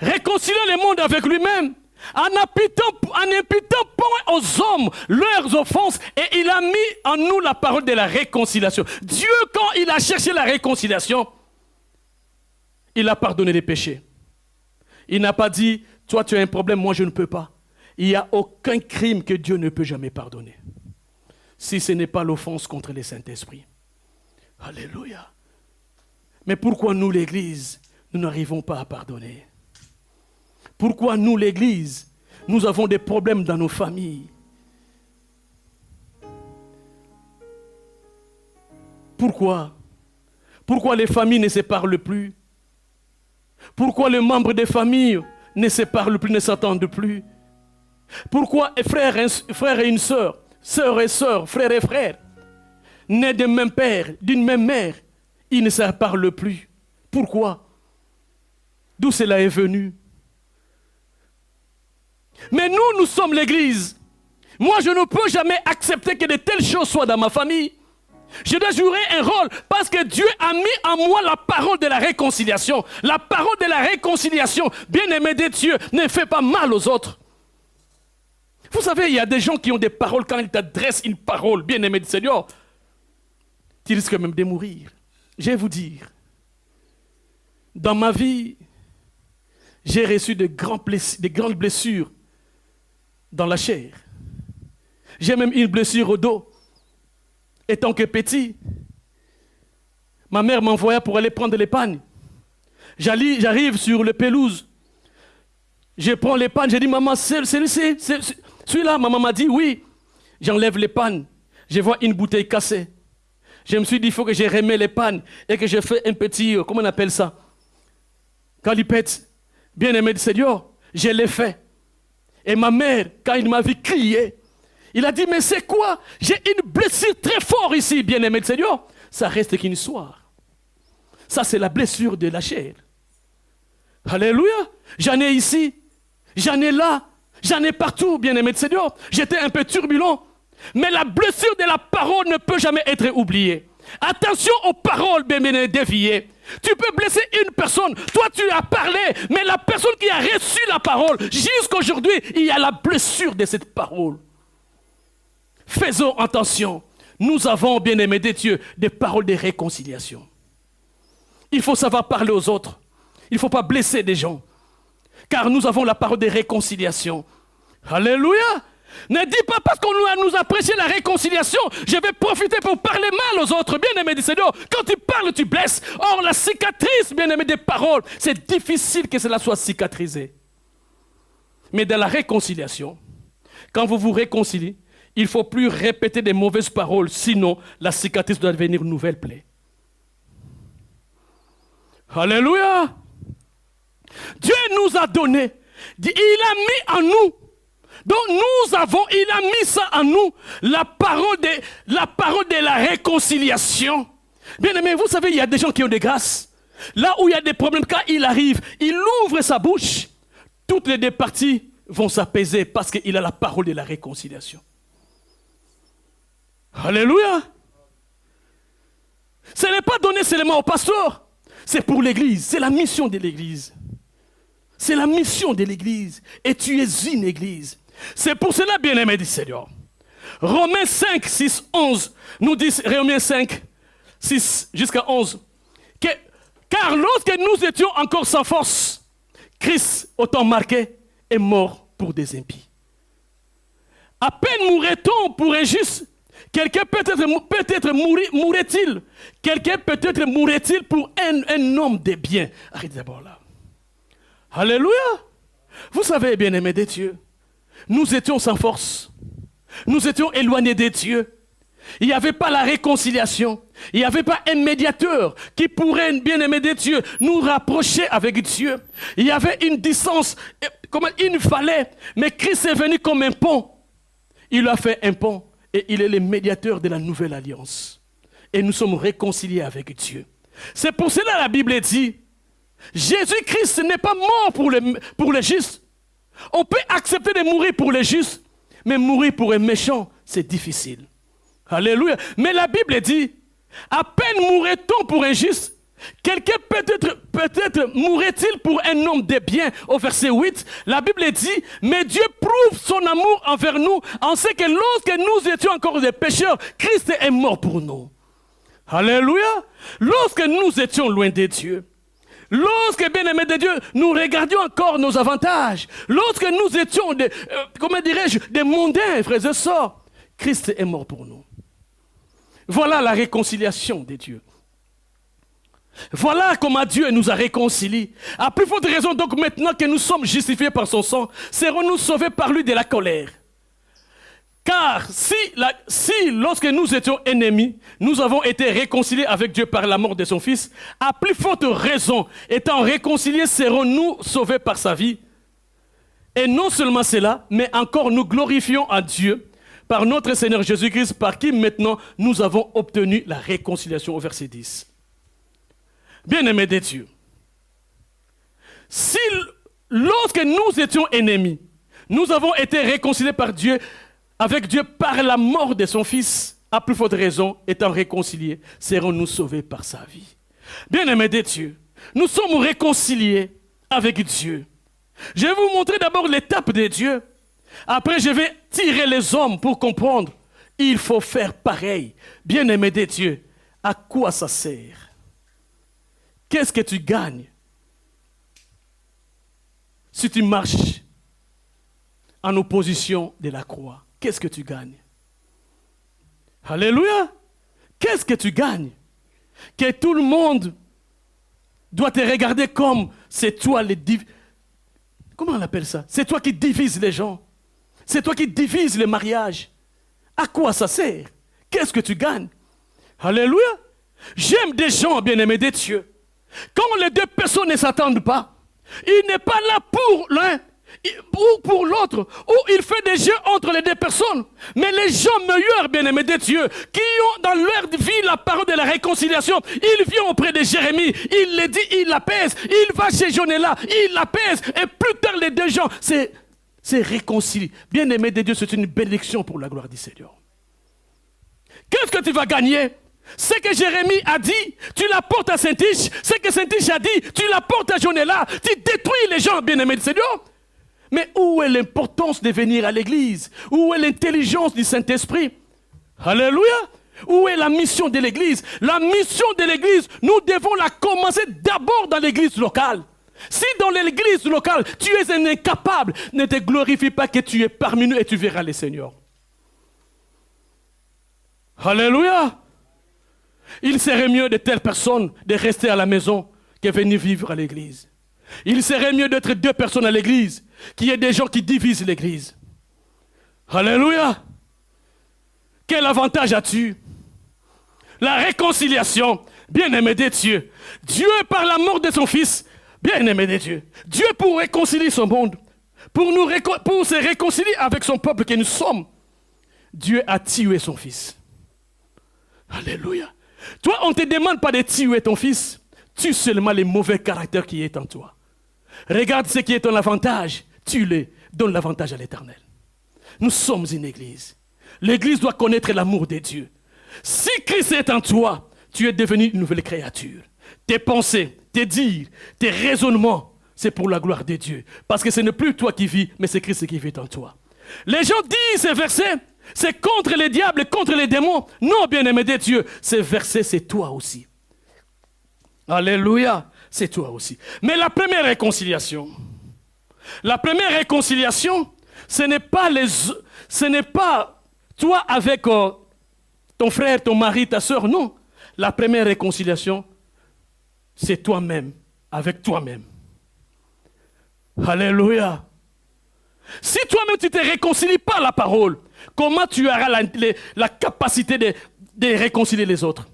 Réconcilier le monde avec lui-même, en imputant point aux hommes leurs offenses, et il a mis en nous la parole de la réconciliation. Dieu, quand il a cherché la réconciliation, il a pardonné les péchés. Il n'a pas dit, toi tu as un problème, moi je ne peux pas. Il n'y a aucun crime que Dieu ne peut jamais pardonner, si ce n'est pas l'offense contre le Saint-Esprit. Alléluia. Mais pourquoi nous, l'Église, nous n'arrivons pas à pardonner? Pourquoi nous, l'Église, nous avons des problèmes dans nos familles? Pourquoi? Pourquoi les familles ne se parlent plus? Pourquoi les membres des familles ne se parlent plus, ne s'entendent plus? Pourquoi frères et une sœur et sœurs, frères et frères, nés d'un même père, d'une même mère, ils ne se parlent plus? Pourquoi? D'où cela est venu? Mais nous sommes l'Église. Moi, je ne peux jamais accepter que de telles choses soient dans ma famille. Je dois jouer un rôle parce que Dieu a mis en moi la parole de la réconciliation. La parole de la réconciliation, bien-aimé de Dieu, ne fait pas mal aux autres. Vous savez, il y a des gens qui ont des paroles, quand ils t'adressent une parole, bien-aimé du Seigneur, tu risques même de mourir. Je vais vous dire, dans ma vie, j'ai reçu de grandes blessures dans la chair. J'ai même une blessure au dos. Étant que petit, ma mère m'envoya pour aller prendre les pannes. J'arrive sur le pelouse. Je prends les pannes. J'ai dit, maman, celui-là, maman m'a dit, oui. J'enlève les pannes. Je vois une bouteille cassée. Je me suis dit, il faut que je remets les pannes et que je fais un petit, comment on appelle ça? Calipette. Bien-aimé du Seigneur, je l'ai fait. Et ma mère, quand il m'a vu crier, il a dit, mais c'est quoi? J'ai une blessure très forte ici, bien-aimé du Seigneur. Ça reste qu'une histoire. Ça, c'est la blessure de la chair. Alléluia. J'en ai ici, j'en ai là, j'en ai partout, bien-aimé du Seigneur. J'étais un peu turbulent. Mais la blessure de la parole ne peut jamais être oubliée. Attention aux paroles, bien-aimé, déviées. Tu peux blesser une personne. Toi, tu as parlé, mais la personne qui a reçu la parole, jusqu'aujourd'hui, il y a la blessure de cette parole. Faisons attention. Nous avons, bien-aimés de Dieu, des paroles de réconciliation. Il faut savoir parler aux autres. Il ne faut pas blesser des gens. Car nous avons la parole de réconciliation. Alléluia. Ne dis pas parce qu'on nous a prêché la réconciliation, je vais profiter pour parler mal aux autres. Bien-aimé du Seigneur, quand tu parles, tu blesses. Or, la cicatrice, bien-aimé, des paroles, c'est difficile que cela soit cicatrisé. Mais dans la réconciliation, quand vous vous réconciliez, il ne faut plus répéter des mauvaises paroles, sinon la cicatrice doit devenir une nouvelle plaie. Alléluia. Dieu nous a donné, il a mis en nous. Donc il a mis ça en nous, la parole de la réconciliation. Bien aimé, vous savez, il y a des gens qui ont des grâces. Là où il y a des problèmes, quand il arrive, il ouvre sa bouche. Toutes les deux parties vont s'apaiser parce qu'il a la parole de la réconciliation. Alléluia. Ce n'est pas donné seulement au pasteur, c'est pour l'église, c'est la mission de l'église. C'est la mission de l'église. Et tu es une église. C'est pour cela, bien-aimé du Seigneur. Romains 5, 6, 11 nous dit, Romains 5, 6 jusqu'à 11, que Car lorsque nous étions encore sans force, Christ, au temps marqué, est mort pour des impies. À peine mourrait-on pour un juste. Quelqu'un peut-être mourrait-il. Quelqu'un peut-être mourrait-il pour un homme de bien. Arrêtez d'abord là. Alléluia. Vous savez, bien-aimés de Dieu, nous étions sans force. Nous étions éloignés de Dieu. Il n'y avait pas la réconciliation. Il n'y avait pas un médiateur qui pourrait, bien-aimé de Dieu, nous rapprocher avec Dieu. Il y avait une distance, comme il nous fallait. Mais Christ est venu comme un pont. Il a fait un pont et il est le médiateur de la nouvelle alliance. Et nous sommes réconciliés avec Dieu. C'est pour cela que la Bible dit, Jésus-Christ n'est pas mort pour les justes. On peut accepter de mourir pour les justes, mais mourir pour un méchant, c'est difficile. Alléluia. Mais la Bible dit, à peine mourrait-on pour un juste, quelqu'un peut-être mourrait-il pour un homme de bien. Au verset 8, la Bible dit, mais Dieu prouve son amour envers nous, en ce que lorsque nous étions encore des pécheurs, Christ est mort pour nous. Alléluia. Lorsque nous étions loin de Dieu, lorsque, bien-aimés de Dieu, nous regardions encore nos avantages, lorsque nous étions des mondains, frères et sœurs, Christ est mort pour nous. Voilà la réconciliation de Dieu. Voilà comment Dieu nous a réconciliés. À plus forte raison, donc, maintenant que nous sommes justifiés par son sang, serons-nous sauvés par lui de la colère. Car si lorsque nous étions ennemis, nous avons été réconciliés avec Dieu par la mort de son Fils, à plus forte raison, étant réconciliés, serons-nous sauvés par sa vie. Et non seulement cela, mais encore nous glorifions à Dieu par notre Seigneur Jésus-Christ, par qui maintenant nous avons obtenu la réconciliation au verset 10. Bien-aimés de Dieu, si lorsque nous étions ennemis, nous avons été réconciliés avec Dieu par la mort de son Fils, à plus forte raison, étant réconciliés, serons-nous sauvés par sa vie. Bien-aimés de Dieu, nous sommes réconciliés avec Dieu. Je vais vous montrer d'abord l'étape de Dieu. Après, je vais tirer les hommes pour comprendre. Il faut faire pareil. Bien-aimés de Dieu, à quoi ça sert? Qu'est-ce que tu gagnes si tu marches en opposition de la croix? Qu'est-ce que tu gagnes? Alléluia! Qu'est-ce que tu gagnes? Que tout le monde doit te regarder comme c'est toi comment on appelle ça? C'est toi qui divises les gens. C'est toi qui divises le mariage. À quoi ça sert? Qu'est-ce que tu gagnes? Alléluia! J'aime des gens, bien-aimés de Dieu. Quand les deux personnes ne s'attendent pas, il n'est pas là pour l'un ou pour l'autre, ou il fait des jeux entre les deux personnes. Mais les gens meilleurs, bien-aimés de Dieu, qui ont dans leur vie la parole de la réconciliation, il vient auprès de Jérémie, il le dit, il l'apaise, il va chez Jonella, il l'apaise, et plus tard les deux gens, c'est réconcilié. Bien-aimé de Dieu, c'est une bénédiction pour la gloire du Seigneur. Qu'est-ce que tu vas gagner? Ce que Jérémie a dit, tu l'apportes à Saint-Tiche. Ce que Saint-Tiche a dit, tu l'apportes à Jonella. Tu détruis les gens, bien-aimés du Seigneur. Mais où est l'importance de venir à l'église? Où est l'intelligence du Saint-Esprit? Alléluia! Où est la mission de l'église? La mission de l'église, nous devons la commencer d'abord dans l'église locale. Si dans l'église locale, tu es un incapable, ne te glorifie pas que tu es parmi nous et tu verras le Seigneur. Alléluia! Il serait mieux de telles personnes de rester à la maison que venir vivre à l'église. Il serait mieux d'être deux personnes à l'église qu'il y ait des gens qui divisent l'église. Alléluia! Quel avantage as-tu? La réconciliation, bien-aimé de Dieu. Dieu, par la mort de son Fils, bien-aimé de Dieu. Dieu, pour réconcilier son monde, pour se réconcilier avec son peuple que nous sommes, Dieu a tué son Fils. Alléluia. Toi, on ne te demande pas de tuer ton fils. Tue seulement les mauvais caractères qui est en toi. Regarde ce qui est ton avantage. Tue-les. Donne l'avantage à l'Éternel. Nous sommes une église. L'église doit connaître l'amour de Dieu. Si Christ est en toi, tu es devenu une nouvelle créature. Tes pensées, tes dires, tes raisonnements, c'est pour la gloire de Dieu. Parce que ce n'est plus toi qui vis, mais c'est Christ qui vit en toi. Les gens disent ces versets, c'est contre les diables, contre les démons. Non, bien-aimé de Dieu, ces versets, c'est toi aussi. Alléluia. C'est toi aussi. Mais la première réconciliation, ce n'est pas toi avec ton frère, ton mari, ta soeur, non. La première réconciliation, c'est toi-même, avec toi-même. Alléluia. Si toi-même tu ne te réconcilies pas à la parole, comment tu auras la capacité de réconcilier les autres?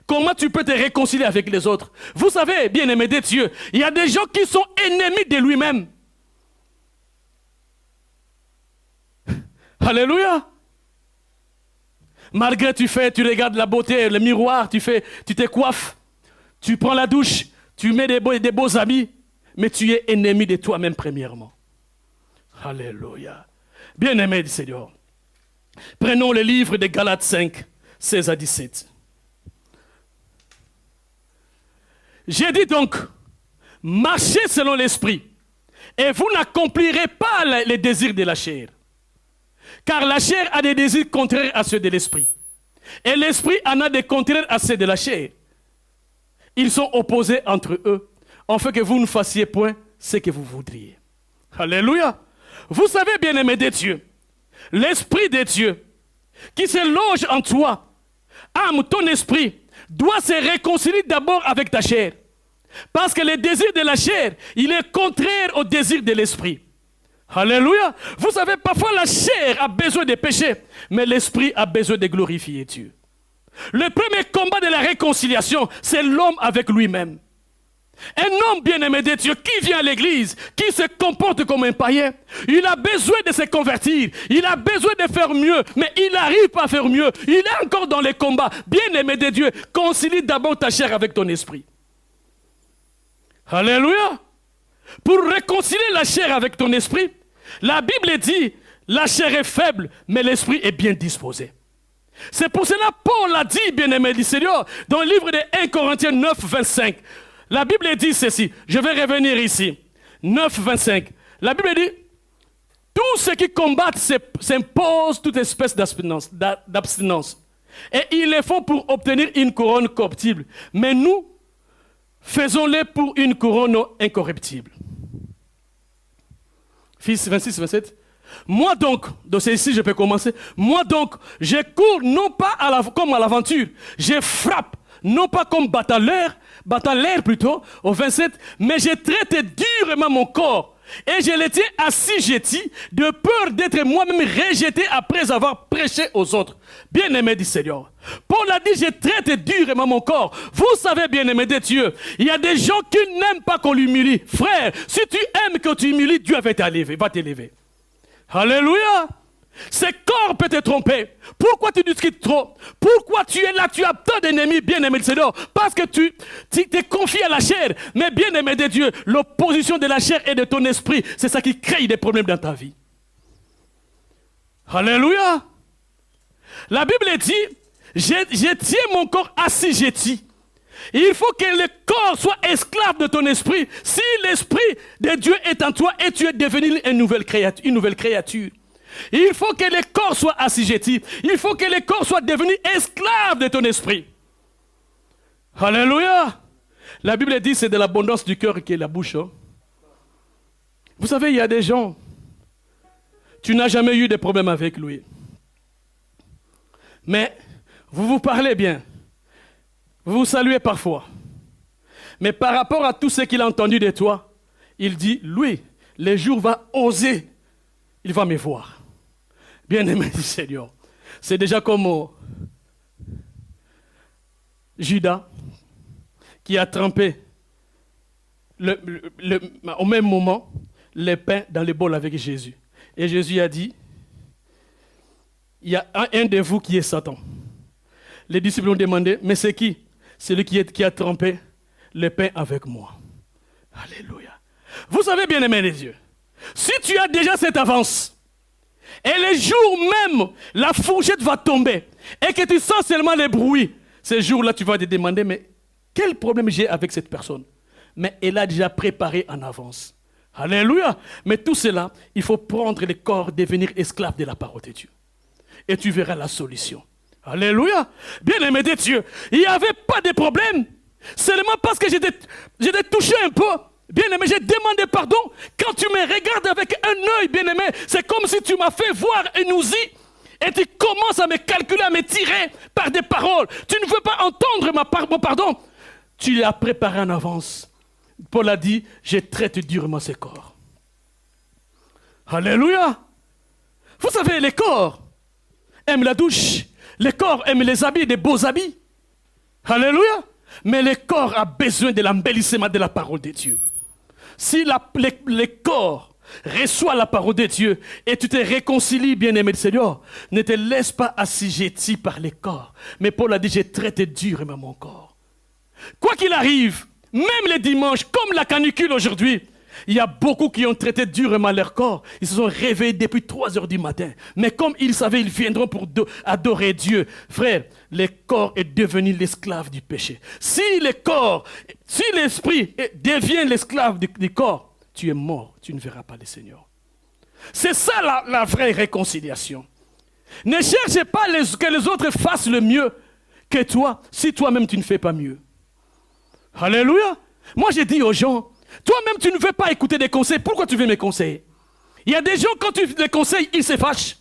Comment tu peux te réconcilier avec les autres? Vous savez, bien-aimés de Dieu, il y a des gens qui sont ennemis de lui-même. Alléluia. Malgré tu regardes la beauté, le miroir, tu te coiffes, tu prends la douche, tu mets des beaux habits, mais tu es ennemi de toi-même premièrement. Alléluia. Bien-aimés du Seigneur, prenons le livre de Galates 5, 16 à 17. J'ai dit donc, marchez selon l'esprit, et vous n'accomplirez pas les désirs de la chair. Car la chair a des désirs contraires à ceux de l'esprit. Et l'esprit en a des contraires à ceux de la chair. Ils sont opposés entre eux, afin que vous ne fassiez point ce que vous voudriez. Alléluia. Vous savez, bien-aimés de Dieu, l'esprit de Dieu qui se loge en toi, âme, ton esprit, doit se réconcilier d'abord avec ta chair. Parce que le désir de la chair, il est contraire au désir de l'esprit. Alléluia. Vous savez, parfois la chair a besoin de pécher, mais l'esprit a besoin de glorifier Dieu. Le premier combat de la réconciliation, c'est l'homme avec lui-même. Un homme bien-aimé de Dieu qui vient à l'église, qui se comporte comme un païen, il a besoin de se convertir, il a besoin de faire mieux, mais il n'arrive pas à faire mieux. Il est encore dans les combats. Bien-aimé de Dieu, concilie d'abord ta chair avec ton esprit. Alléluia. Pour réconcilier la chair avec ton esprit, la Bible dit, la chair est faible, mais l'esprit est bien disposé. C'est pour cela que Paul a dit, bien-aimé du Seigneur, dans le livre de 1 Corinthiens 9, 25. La Bible dit ceci, je vais revenir ici, 9, 25. La Bible dit, tous ceux qui combattent s'imposent toute espèce d'abstinence. Et ils le font pour obtenir une couronne corruptible. Mais nous, faisons-le pour une couronne incorruptible. Fils 26, 27. Moi donc, de ceci je peux commencer. Moi donc, je cours non pas comme à l'aventure. Je frappe, non pas comme batailleur plutôt, au 27. Mais je traite durement mon corps. Et je le tiens assujetti de peur d'être moi-même rejeté après avoir prêché aux autres. Bien-aimé du Seigneur. Paul a dit, je traite durement mon corps. Vous savez, bien-aimé de Dieu, il y a des gens qui n'aiment pas qu'on l'humilie. Frère, si tu aimes que tu humilies, Dieu va t'élever. Alléluia. Ce corps peut te tromper. Pourquoi tu discutes trop? Pourquoi tu es là? Tu as tant d'ennemis, bien-aimé du Seigneur. Parce que tu t'es confié à la chair. Mais bien-aimé de Dieu, l'opposition de la chair et de ton esprit, c'est ça qui crée des problèmes dans ta vie. Alléluia. La Bible dit, je tiens mon corps assujetti. Il faut que le corps soit esclave de ton esprit. Si l'esprit de Dieu est en toi et tu es devenu une nouvelle créature. Il faut que le corps soit assujetti. Il faut que le corps soit devenu esclave de ton esprit. Alléluia. La Bible dit c'est de l'abondance du cœur qui est la bouche. Hein? Vous savez, il y a des gens, tu n'as jamais eu de problème avec lui. Mais vous vous parlez bien. Vous vous saluez parfois. Mais par rapport à tout ce qu'il a entendu de toi, il dit, lui, le jour va oser, il va me voir. Bien-aimé du Seigneur. C'est déjà comme Judas qui a trempé au même moment le pain dans le bol avec Jésus. Et Jésus a dit, il y a un de vous qui est Satan. Les disciples ont demandé, mais c'est qui? Celui qui a trempé le pain avec moi. Alléluia. Vous savez, bien-aimé les yeux, si tu as déjà cette avance, et le jour même, la fourchette va tomber, et que tu sens seulement les bruits, ce jour-là, tu vas te demander, mais quel problème j'ai avec cette personne? Mais elle a déjà préparé en avance. Alléluia. Mais tout cela, il faut prendre le corps, devenir esclave de la parole de Dieu. Et tu verras la solution. Alléluia. Bien-aimé de Dieu, il n'y avait pas de problème. Seulement parce que j'étais touché un peu. Bien-aimé, j'ai demandé pardon. Quand tu me regardes avec un œil, bien-aimé, c'est comme si tu m'as fait voir une ousie. Et tu commences à me calculer, à me tirer par des paroles. Tu ne veux pas entendre mon pardon. Tu l'as préparé en avance. Paul a dit, je traite durement ce corps. Alléluia. Vous savez, les corps aiment la douche. Les corps aiment les habits, des beaux habits. Alléluia. Mais le corps a besoin de l'embellissement de la parole de Dieu. Si le corps reçoit la parole de Dieu et tu te réconcilies, bien-aimé du Seigneur, ne te laisse pas assujettir par les corps. Mais Paul a dit, je traite durement mon corps. Quoi qu'il arrive, même les dimanches, comme la canicule aujourd'hui, il y a beaucoup qui ont traité durement leur corps. Ils se sont réveillés depuis 3 heures du matin. Mais comme ils savaient, ils viendront pour adorer Dieu. Frère, le corps est devenu l'esclave du péché. Si l'esprit devient l'esclave du corps, tu es mort, tu ne verras pas le Seigneur. C'est ça la vraie réconciliation. Ne cherchez pas que les autres fassent le mieux que toi, si toi-même tu ne fais pas mieux. Alléluia. Moi j'ai dit aux gens, toi-même tu ne veux pas écouter des conseils, pourquoi tu veux me conseiller? Il y a des gens, quand tu les conseilles, ils se fâchent.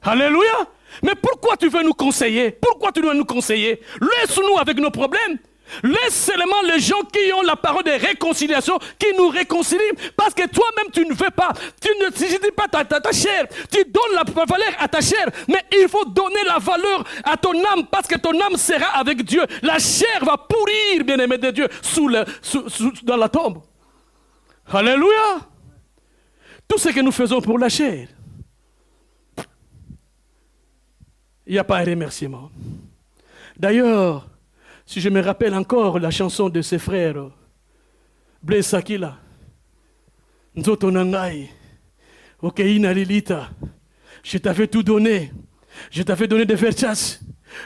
Alléluia. Mais pourquoi tu veux nous conseiller? Pourquoi tu dois nous conseiller? Laisse-nous avec nos problèmes. Laisse seulement les gens qui ont la parole de réconciliation, qui nous réconcilient. Parce que toi-même, tu ne veux pas. Tu ne dis pas ta chair. Tu donnes la valeur à ta chair. Mais il faut donner la valeur à ton âme. Parce que ton âme sera avec Dieu. La chair va pourrir, bien-aimé de Dieu, dans la tombe. Alléluia. Tout ce que nous faisons pour la chair, il n'y a pas un remerciement. D'ailleurs, si je me rappelle encore la chanson de ses frères, Blaise Sakila, Nzoto Nangai, Okeina Lilita, je t'avais tout donné. Je t'avais donné des verchas,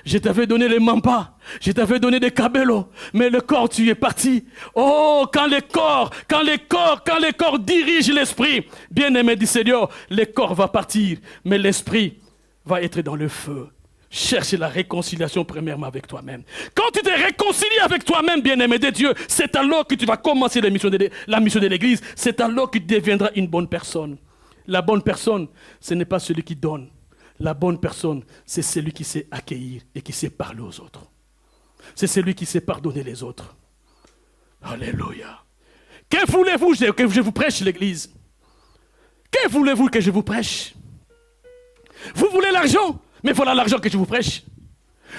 je t'avais donné les mampas, je t'avais donné des cabellos, mais le corps, tu es parti. Oh, quand le corps dirige l'esprit, bien-aimé du Seigneur, le corps va partir, mais l'esprit va être dans le feu. Cherche la réconciliation premièrement avec toi-même. Quand tu te réconcilies avec toi-même, bien-aimé de Dieu, c'est alors que tu vas commencer la mission de l'Église. C'est alors que tu deviendras une bonne personne. La bonne personne, ce n'est pas celui qui donne. La bonne personne, c'est celui qui sait accueillir et qui sait parler aux autres. C'est celui qui sait pardonner les autres. Alléluia. Que voulez-vous que je vous prêche, l'Église? Que voulez-vous que je vous prêche? Vous voulez l'argent? Mais voilà l'argent que je vous prêche.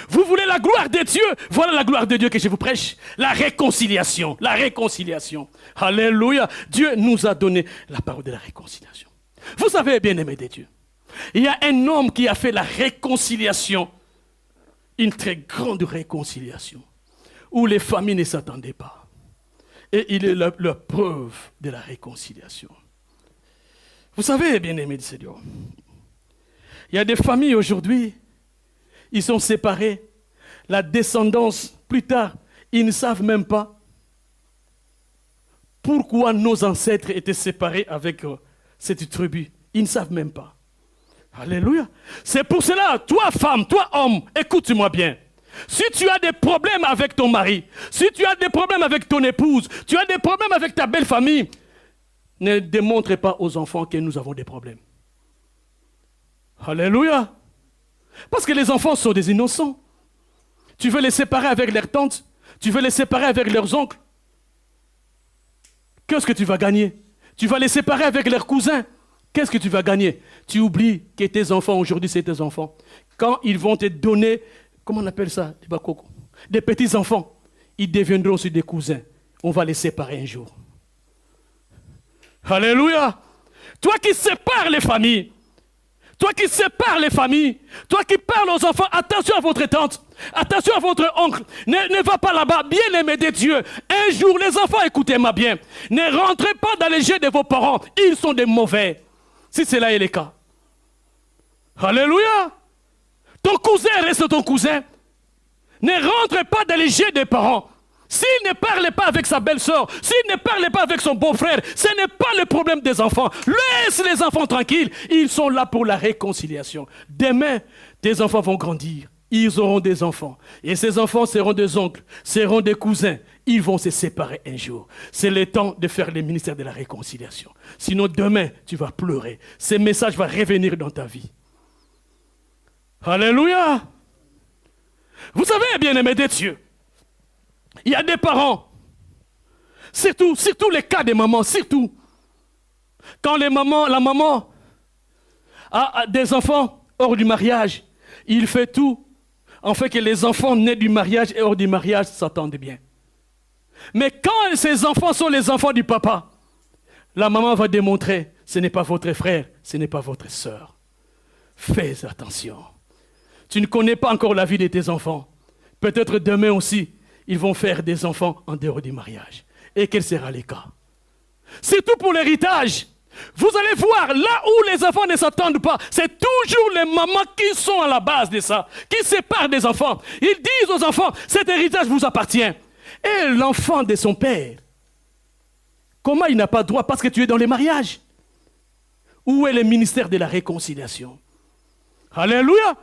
Vous voulez la gloire de Dieu? Voilà la gloire de Dieu que je vous prêche. La réconciliation. La réconciliation. Alléluia. Dieu nous a donné la parole de la réconciliation. Vous savez, bien-aimés de Dieu, il y a un homme qui a fait la réconciliation. Une très grande réconciliation. Où les familles ne s'attendaient pas. Et il est la preuve de la réconciliation. Vous savez, bien-aimés du Seigneur, il y a des familles aujourd'hui, ils sont séparés. La descendance, plus tard, ils ne savent même pas pourquoi nos ancêtres étaient séparés avec cette tribu. Ils ne savent même pas. Alléluia. C'est pour cela, toi femme, toi homme, écoute-moi bien. Si tu as des problèmes avec ton mari, si tu as des problèmes avec ton épouse, tu as des problèmes avec ta belle famille, ne démontre pas aux enfants que nous avons des problèmes. Alléluia. Parce que les enfants sont des innocents. Tu veux les séparer avec leurs tantes, tu veux les séparer avec leurs oncles. Qu'est-ce que tu vas gagner? Tu vas les séparer avec leurs cousins. Qu'est-ce que tu vas gagner? Tu oublies que tes enfants, aujourd'hui, c'est tes enfants. Quand ils vont te donner, comment on appelle ça? Des petits-enfants, ils deviendront aussi des cousins. On va les séparer un jour. Alléluia. Toi qui sépares les familles, toi qui sépares les familles, toi qui parles aux enfants, attention à votre tante, attention à votre oncle, ne va pas là-bas, bien-aimé de Dieu. Un jour, les enfants, écoutez-moi bien, ne rentrez pas dans les jeux de vos parents, ils sont des mauvais, si cela est le cas. Alléluia. Ton cousin reste ton cousin. Ne rentre pas dans les jeux des parents. S'il ne parle pas avec sa belle-sœur, s'il ne parle pas avec son beau-frère, ce n'est pas le problème des enfants. Laisse les enfants tranquilles. Ils sont là pour la réconciliation. Demain, tes enfants vont grandir. ils auront des enfants. Et ces enfants seront des oncles, seront des cousins. Ils vont se séparer un jour. C'est le temps de faire le ministère de la réconciliation. Sinon, demain, tu vas pleurer. Ce message va revenir dans ta vie. Alléluia. Vous savez, bien-aimés de Dieu, il y a des parents, surtout les cas des mamans, surtout, quand la maman a des enfants hors du mariage, il fait tout en fait que les enfants nés du mariage et hors du mariage s'entendent bien. Mais quand ces enfants sont les enfants du papa, la maman va démontrer, ce n'est pas votre frère, ce n'est pas votre sœur. Fais attention. Tu ne connais pas encore la vie de tes enfants. Peut-être demain aussi, ils vont faire des enfants en dehors du mariage. Et quel sera le cas? Surtout pour l'héritage. Vous allez voir, là où les enfants ne s'attendent pas, c'est toujours les mamans qui sont à la base de ça, qui séparent des enfants. Ils disent aux enfants, cet héritage vous appartient. Et l'enfant de son père, comment il n'a pas droit parce que tu es dans les mariages? Où est le ministère de la réconciliation? Alléluia!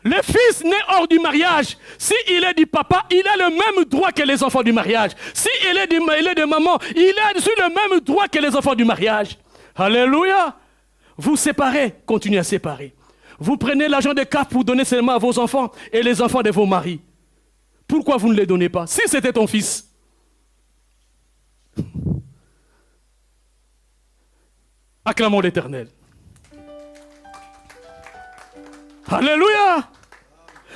Le fils né hors du mariage, s'il est du papa, il a le même droit que les enfants du mariage. S'il est de maman, il a le même droit que les enfants du mariage. Alléluia! Vous séparez, continuez à séparer. Vous prenez l'argent de CAF pour donner seulement à vos enfants et les enfants de vos maris. Pourquoi vous ne les donnez pas? Si c'était ton fils. Acclamons l'Éternel. Alléluia!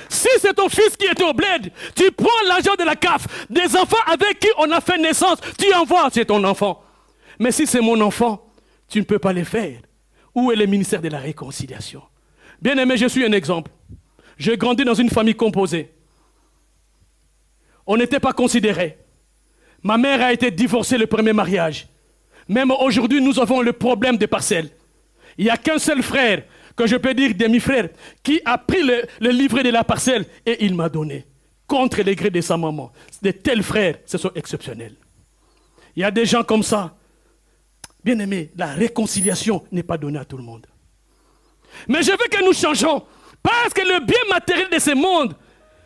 Si c'est ton fils qui était au bled, tu prends l'argent de la CAF, des enfants avec qui on a fait naissance, tu envoies, c'est ton enfant. Mais si c'est mon enfant, tu ne peux pas le faire. Où est le ministère de la réconciliation? Bien aimé, je suis un exemple. J'ai grandi dans une famille composée. On n'était pas considérés. Ma mère a été divorcée le premier mariage. Même aujourd'hui, nous avons le problème des parcelles. Il n'y a qu'un seul frère, que je peux dire demi-frère, qui a pris le livret de la parcelle et il m'a donné, contre les gré de sa maman. De tels frères, ce sont exceptionnels. Il y a des gens comme ça. Bien aimé, la réconciliation n'est pas donnée à tout le monde. Mais je veux que nous changeons, parce que le bien matériel de ce monde,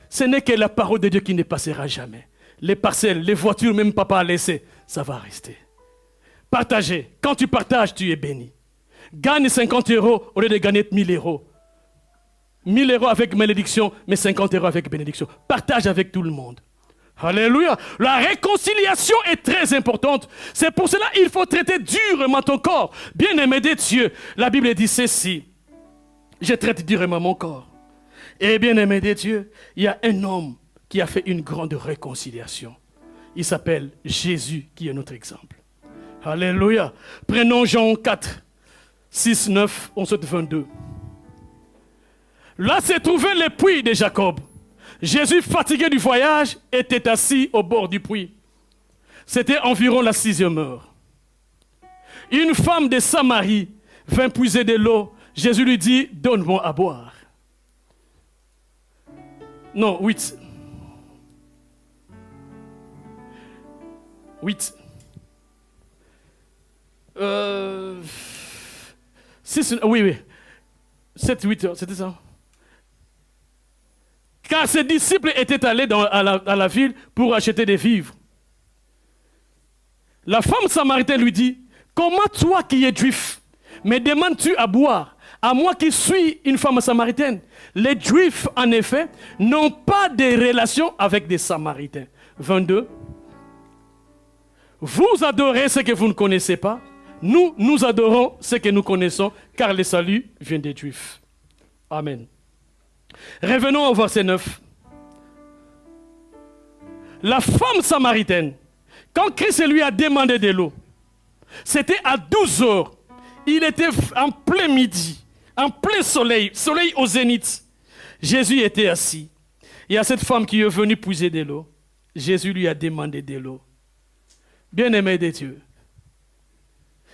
ce n'est que la parole de Dieu qui ne passera jamais. Les parcelles, les voitures, même papa a laissé, ça va rester. Partagez. Quand tu partages, tu es béni. Gagne 50 € au lieu de gagner 1000 €. 1000 € avec malédiction, mais 50 € avec bénédiction. Partage avec tout le monde. Alléluia. La réconciliation est très importante. C'est pour cela qu'il faut traiter durement ton corps. Bien-aimé de Dieu, la Bible dit ceci. Je traite durement mon corps. Et bien-aimé de Dieu, il y a un homme qui a fait une grande réconciliation. Il s'appelle Jésus, qui est notre exemple. Alléluia. Prenons Jean 4. 6, 9, 11, 22. Là s'est trouvé le puits de Jacob. Jésus, fatigué du voyage, était assis au bord du puits. C'était environ la 6e heure. Une femme de Samarie vint puiser de l'eau. Jésus lui dit, donne-moi à boire. Non, 8. 8. 6, oui. 7, 8 heures, c'était ça. Car ses disciples étaient allés à la ville pour acheter des vivres. La femme samaritaine lui dit, comment toi qui es juif, me demandes-tu à boire, à moi qui suis une femme samaritaine? Les juifs, en effet, n'ont pas de relation avec des samaritains. 22. Vous adorez ce que vous ne connaissez pas. Nous adorons ce que nous connaissons, car le salut vient des Juifs. Amen. Revenons au verset 9. La femme samaritaine, quand Christ lui a demandé de l'eau, c'était à 12 heures. Il était en plein midi, en plein soleil au zénith. Jésus était assis. Il y a cette femme qui est venue puiser de l'eau. Jésus lui a demandé de l'eau. Bien-aimé de Dieu.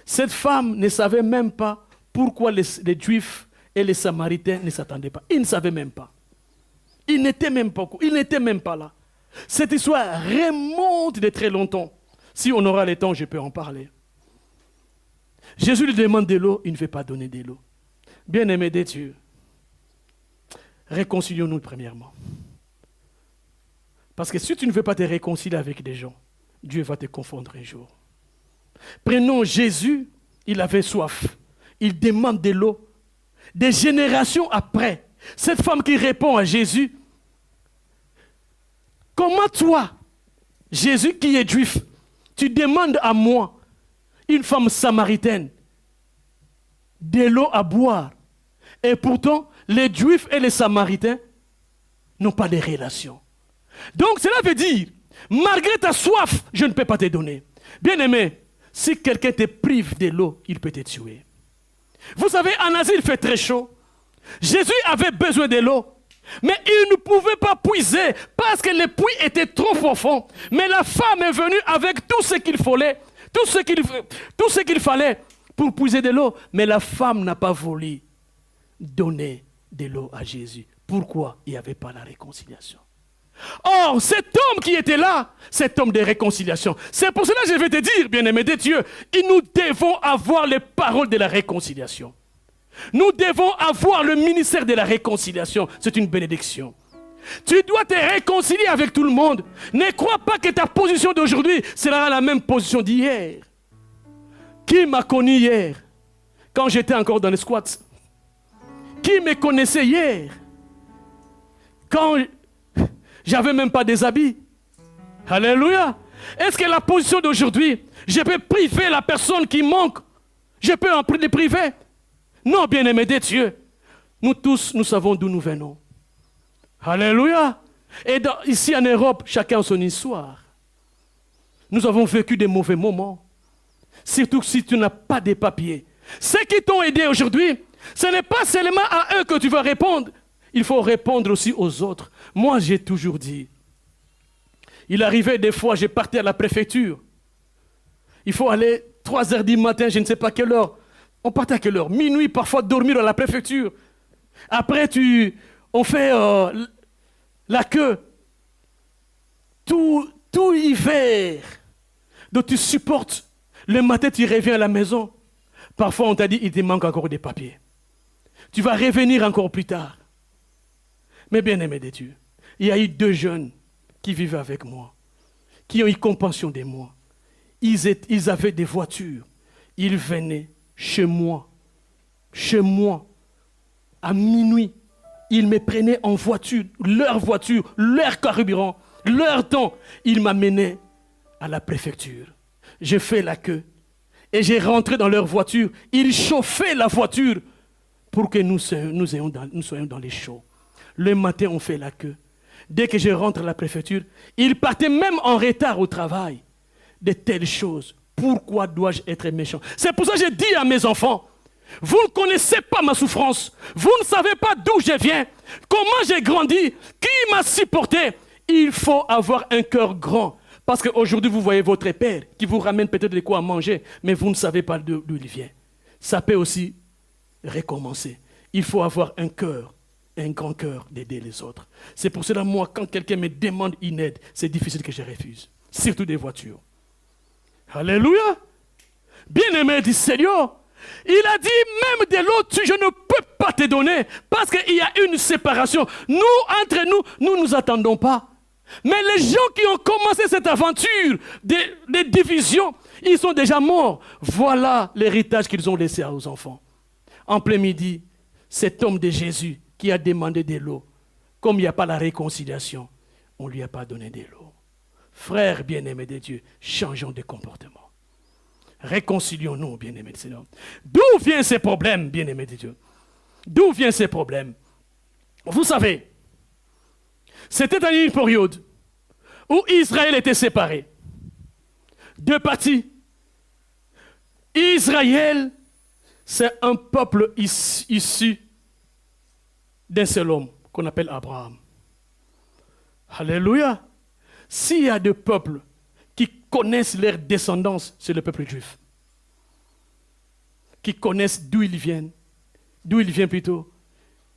Cette femme ne savait même pas pourquoi les Juifs et les Samaritains ne s'attendaient pas. Ils ne savaient même pas. Ils n'étaient même pas là. Cette histoire remonte de très longtemps. Si on aura le temps, je peux en parler. Jésus lui demande de l'eau, il ne veut pas donner de l'eau. Bien-aimé de Dieu, réconcilions-nous premièrement. Parce que si tu ne veux pas te réconcilier avec des gens, Dieu va te confondre un jour. Prenons Jésus, il avait soif. Il demande de l'eau. Des générations après, cette femme qui répond à Jésus, comment toi, Jésus qui est juif, tu demandes à moi, une femme samaritaine, de l'eau à boire. Et pourtant, les juifs et les samaritains n'ont pas de relation. Donc cela veut dire, malgré ta soif, je ne peux pas te donner. Bien-aimé, si quelqu'un te prive de l'eau, il peut te tuer. Vous savez, en Asie, il fait très chaud. Jésus avait besoin de l'eau, mais il ne pouvait pas puiser parce que le puits était trop profond. Mais la femme est venue avec tout ce qu'il fallait, tout ce qu'il fallait pour puiser de l'eau. Mais la femme n'a pas voulu donner de l'eau à Jésus. Pourquoi? Il n'y avait pas la réconciliation. Or, cet homme qui était là, cet homme de réconciliation, c'est pour cela que je vais te dire, bien-aimé de Dieu, nous devons avoir les paroles de la réconciliation. Nous devons avoir le ministère de la réconciliation. C'est une bénédiction. Tu dois te réconcilier avec tout le monde. Ne crois pas que ta position d'aujourd'hui sera la même position d'hier. Qui m'a connu hier, quand j'étais encore dans les squats? Qui me connaissait hier, quand j'avais même pas des habits? Alléluia. Est-ce que la position d'aujourd'hui, je peux priver la personne qui manque? Je peux en les priver? Non, bien-aimés de Dieu. Nous tous, nous savons d'où nous venons. Alléluia. Et ici en Europe, chacun a son histoire. Nous avons vécu des mauvais moments. Surtout si tu n'as pas de papiers. Ceux qui t'ont aidé aujourd'hui, ce n'est pas seulement à eux que tu vas répondre. Il faut répondre aussi aux autres. Moi, j'ai toujours dit, il arrivait des fois, je partais à la préfecture. Il faut aller 3 heures du matin, je ne sais pas quelle heure. On partait à quelle heure? Minuit, parfois dormir à la préfecture. Après, on fait la queue. Tout hiver. Donc tu supportes. Le matin, tu reviens à la maison. Parfois, on t'a dit, il te manque encore des papiers. Tu vas revenir encore plus tard. Mais bien aimé de Dieu, il y a eu 2 jeunes qui vivaient avec moi, qui ont eu compassion de moi. Ils avaient des voitures. Ils venaient chez moi, à minuit. Ils me prenaient en voiture, leur carburant, leur temps. Ils m'amenaient à la préfecture. J'ai fait la queue et j'ai rentré dans leur voiture. Ils chauffaient la voiture pour que nous soyons dans les chauds. Le matin, on fait la queue. Dès que je rentre à la préfecture, ils partaient même en retard au travail. De telles choses. Pourquoi dois-je être méchant? C'est pour ça que je dis à mes enfants, vous ne connaissez pas ma souffrance. Vous ne savez pas d'où je viens. Comment j'ai grandi. Qui m'a supporté. Il faut avoir un cœur grand. Parce qu'aujourd'hui, vous voyez votre père qui vous ramène peut-être de quoi à manger, mais vous ne savez pas d'où il vient. Ça peut aussi recommencer. Il faut avoir un cœur, un grand cœur d'aider les autres. C'est pour cela, moi, quand quelqu'un me demande une aide, c'est difficile que je refuse. Surtout des voitures. Alléluia. Bien-aimé du Seigneur, il a dit, même de l'eau, je ne peux pas te donner, parce qu'il y a une séparation. Nous, entre nous, nous ne nous attendons pas. Mais les gens qui ont commencé cette aventure de division, ils sont déjà morts. Voilà l'héritage qu'ils ont laissé aux enfants. En plein midi, cet homme de Jésus qui a demandé de l'eau, comme il n'y a pas la réconciliation, on ne lui a pas donné de l'eau. Frères bien-aimés de Dieu, changeons de comportement. Réconcilions-nous, bien-aimés de Seigneur. D'où viennent ces problèmes, bien-aimés de Dieu? D'où viennent ces problèmes? Vous savez, c'était dans une période où Israël était séparé. 2 parties. Israël, c'est un peuple issu d'un seul homme qu'on appelle Abraham. Alléluia. S'il y a 2 peuples qui connaissent leur descendance, c'est le peuple juif. Qui connaissent d'où il vient plutôt,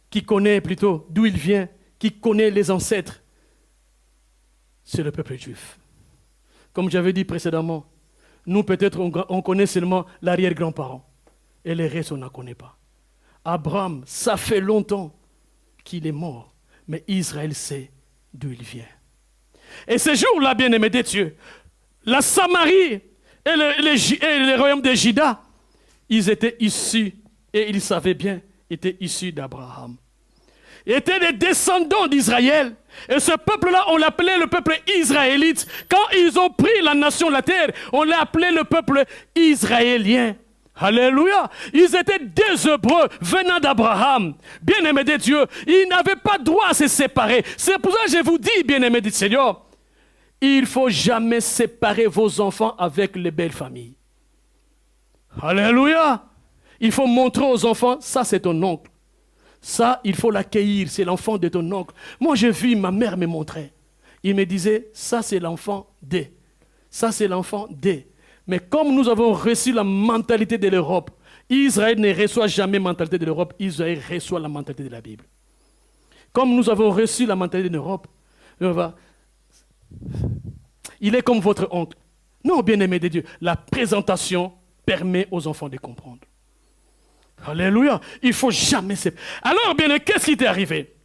qui connaît plutôt d'où il vient, qui connaît les ancêtres, c'est le peuple juif. Comme j'avais dit précédemment, nous peut-être on connaît seulement l'arrière-grand-parent et les restes on n'en connaît pas. Abraham, ça fait longtemps qu'il est mort, mais Israël sait d'où il vient. Et ces jours-là, bien-aimés de Dieu, la Samarie et le royaume de Juda, ils étaient issus, et ils savaient bien, étaient issus d'Abraham. Ils étaient des descendants d'Israël. Et ce peuple-là, on l'appelait le peuple israélite. Quand ils ont pris la nation, la terre, on l'a appelé le peuple israélien. Alléluia. Ils étaient des Hébreux venant d'Abraham. Bien-aimés de Dieu, ils n'avaient pas droit à se séparer. C'est pour ça que je vous dis, bien-aimés du Seigneur, il ne faut jamais séparer vos enfants avec les belles familles. Alléluia. Il faut montrer aux enfants, ça c'est ton oncle. Ça, il faut l'accueillir, c'est l'enfant de ton oncle. Moi, j'ai vu, ma mère me montrait. Il me disait, ça c'est l'enfant de. Ça c'est l'enfant de. Mais comme nous avons reçu la mentalité de l'Europe, Israël ne reçoit jamais la mentalité de l'Europe, Israël reçoit la mentalité de la Bible. Comme nous avons reçu la mentalité de l'Europe, il est comme votre oncle. Non, bien-aimé de Dieu, la présentation permet aux enfants de comprendre. Alléluia. Il ne faut jamais séparer. Alors, bien, qu'est-ce qui est arrivé?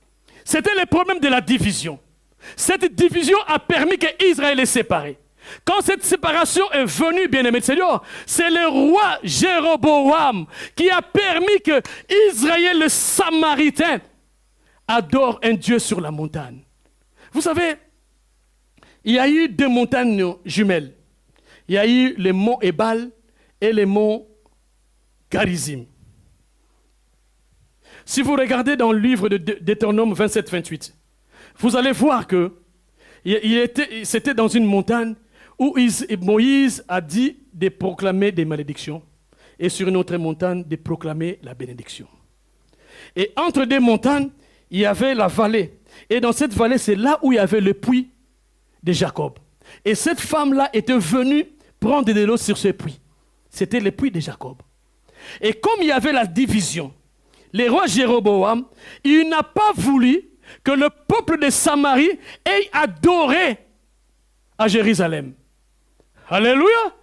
C'était le problème de la division. Cette division a permis qu'Israël est séparé. Quand cette séparation est venue, bien-aimé de Seigneur, c'est le roi Jéroboam qui a permis que Israël, le Samaritain, adore un Dieu sur la montagne. Vous savez, il y a eu deux montagnes jumelles. Il y a eu les monts Ebal et les monts Garizim. Si vous regardez dans le livre de Deutéronome 27-28, vous allez voir que c'était dans une montagne où Moïse a dit de proclamer des malédictions et sur une autre montagne de proclamer la bénédiction. Et entre deux montagnes, il y avait la vallée. Et dans cette vallée, c'est là où il y avait le puits de Jacob. Et cette femme-là était venue prendre de l'eau sur ce puits. C'était le puits de Jacob. Et comme il y avait la division, le roi Jéroboam, il n'a pas voulu que le peuple de Samarie ait adoré à Jérusalem. Alléluia.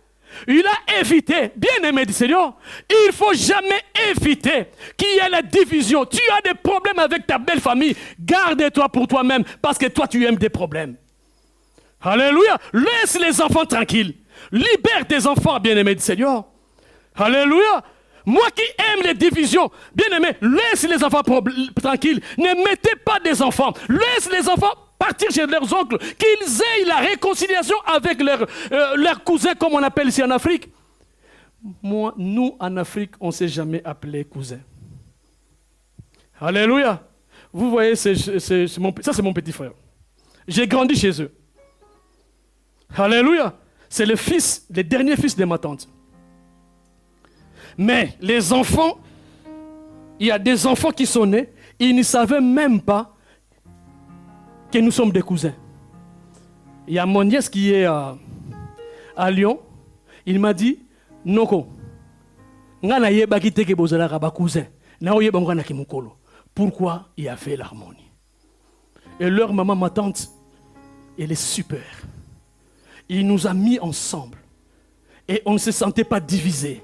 Il a évité, bien aimé du Seigneur, il ne faut jamais éviter qu'il y ait la division. Tu as des problèmes avec ta belle famille, garde-toi pour toi-même parce que toi tu aimes des problèmes. Alléluia. Laisse les enfants tranquilles. Libère tes enfants, bien aimé du Seigneur. Alléluia. Moi qui aime les divisions, bien aimé, laisse les enfants tranquilles. Ne mettez pas des enfants. Laisse les enfants partir chez leurs oncles, qu'ils aient la réconciliation avec leurs cousins, comme on appelle ici en Afrique. Moi, nous, en Afrique, on ne s'est jamais appelé cousins. Alléluia. Vous voyez, ça c'est mon petit frère. J'ai grandi chez eux. Alléluia. C'est le dernier fils de ma tante. Mais les enfants, il y a des enfants qui sont nés, ils ne savaient même pas que nous sommes des cousins. Il y a mon nièce qui est à Lyon, il m'a dit, Noko, pourquoi il y a fait l'harmonie? Et leur maman, ma tante, elle est super. Il nous a mis ensemble. Et on ne se sentait pas divisés.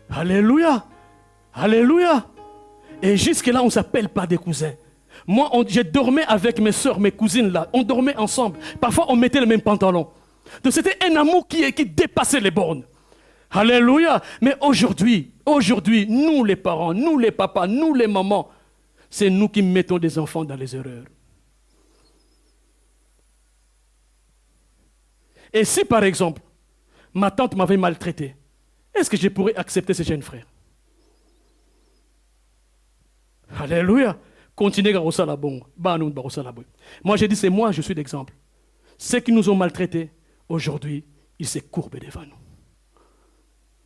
Alléluia. Alléluia. Et jusque-là, on ne s'appelle pas des cousins. Moi, je dormais avec mes soeurs, mes cousines là. On dormait ensemble. Parfois, on mettait le même pantalon. Donc, c'était un amour qui dépassait les bornes. Alléluia. Mais aujourd'hui, nous les parents, nous les papas, nous les mamans, c'est nous qui mettons des enfants dans les erreurs. Et si, par exemple, ma tante m'avait maltraité, est-ce que je pourrais accepter ce jeune frère? Alléluia. Continuez à rosser la bonne. Moi, j'ai dit, c'est moi, je suis l'exemple. Ceux qui nous ont maltraités, aujourd'hui, ils se courbent devant nous.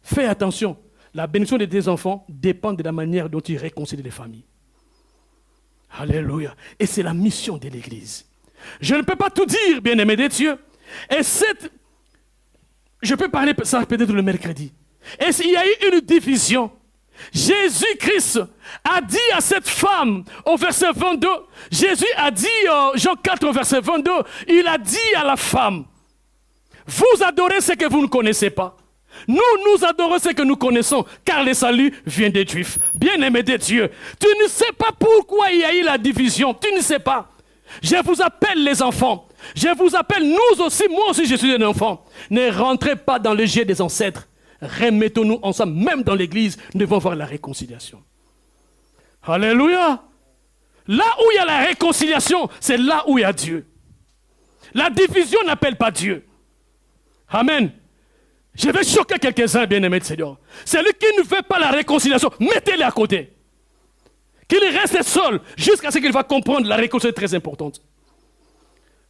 Fais attention. La bénédiction de tes enfants dépend de la manière dont ils réconcilient les familles. Alléluia. Et c'est la mission de l'Église. Je ne peux pas tout dire, bien-aimés de Dieu. Et je peux parler ça peut-être le mercredi. Et il y a eu une division. Jésus-Christ a dit à cette femme au verset 22, Jésus a dit, Jean 4 au verset 22, il a dit à la femme, vous adorez ce que vous ne connaissez pas. Nous adorons ce que nous connaissons, car le salut vient des Juifs. Bien-aimé de Dieu, tu ne sais pas pourquoi il y a eu la division. Tu ne sais pas. Je vous appelle les enfants. Je vous appelle nous aussi. Moi aussi, je suis un enfant. Ne rentrez pas dans le jet des ancêtres. Remettons-nous ensemble, même dans l'église, nous devons voir la réconciliation. Alléluia. Là où il y a la réconciliation, c'est là où il y a Dieu. La division n'appelle pas Dieu. Amen. Je vais choquer quelques-uns, bien-aimés de Seigneur. Celui qui ne veut pas la réconciliation, mettez-le à côté. Qu'il reste seul jusqu'à ce qu'il va comprendre la réconciliation est très importante.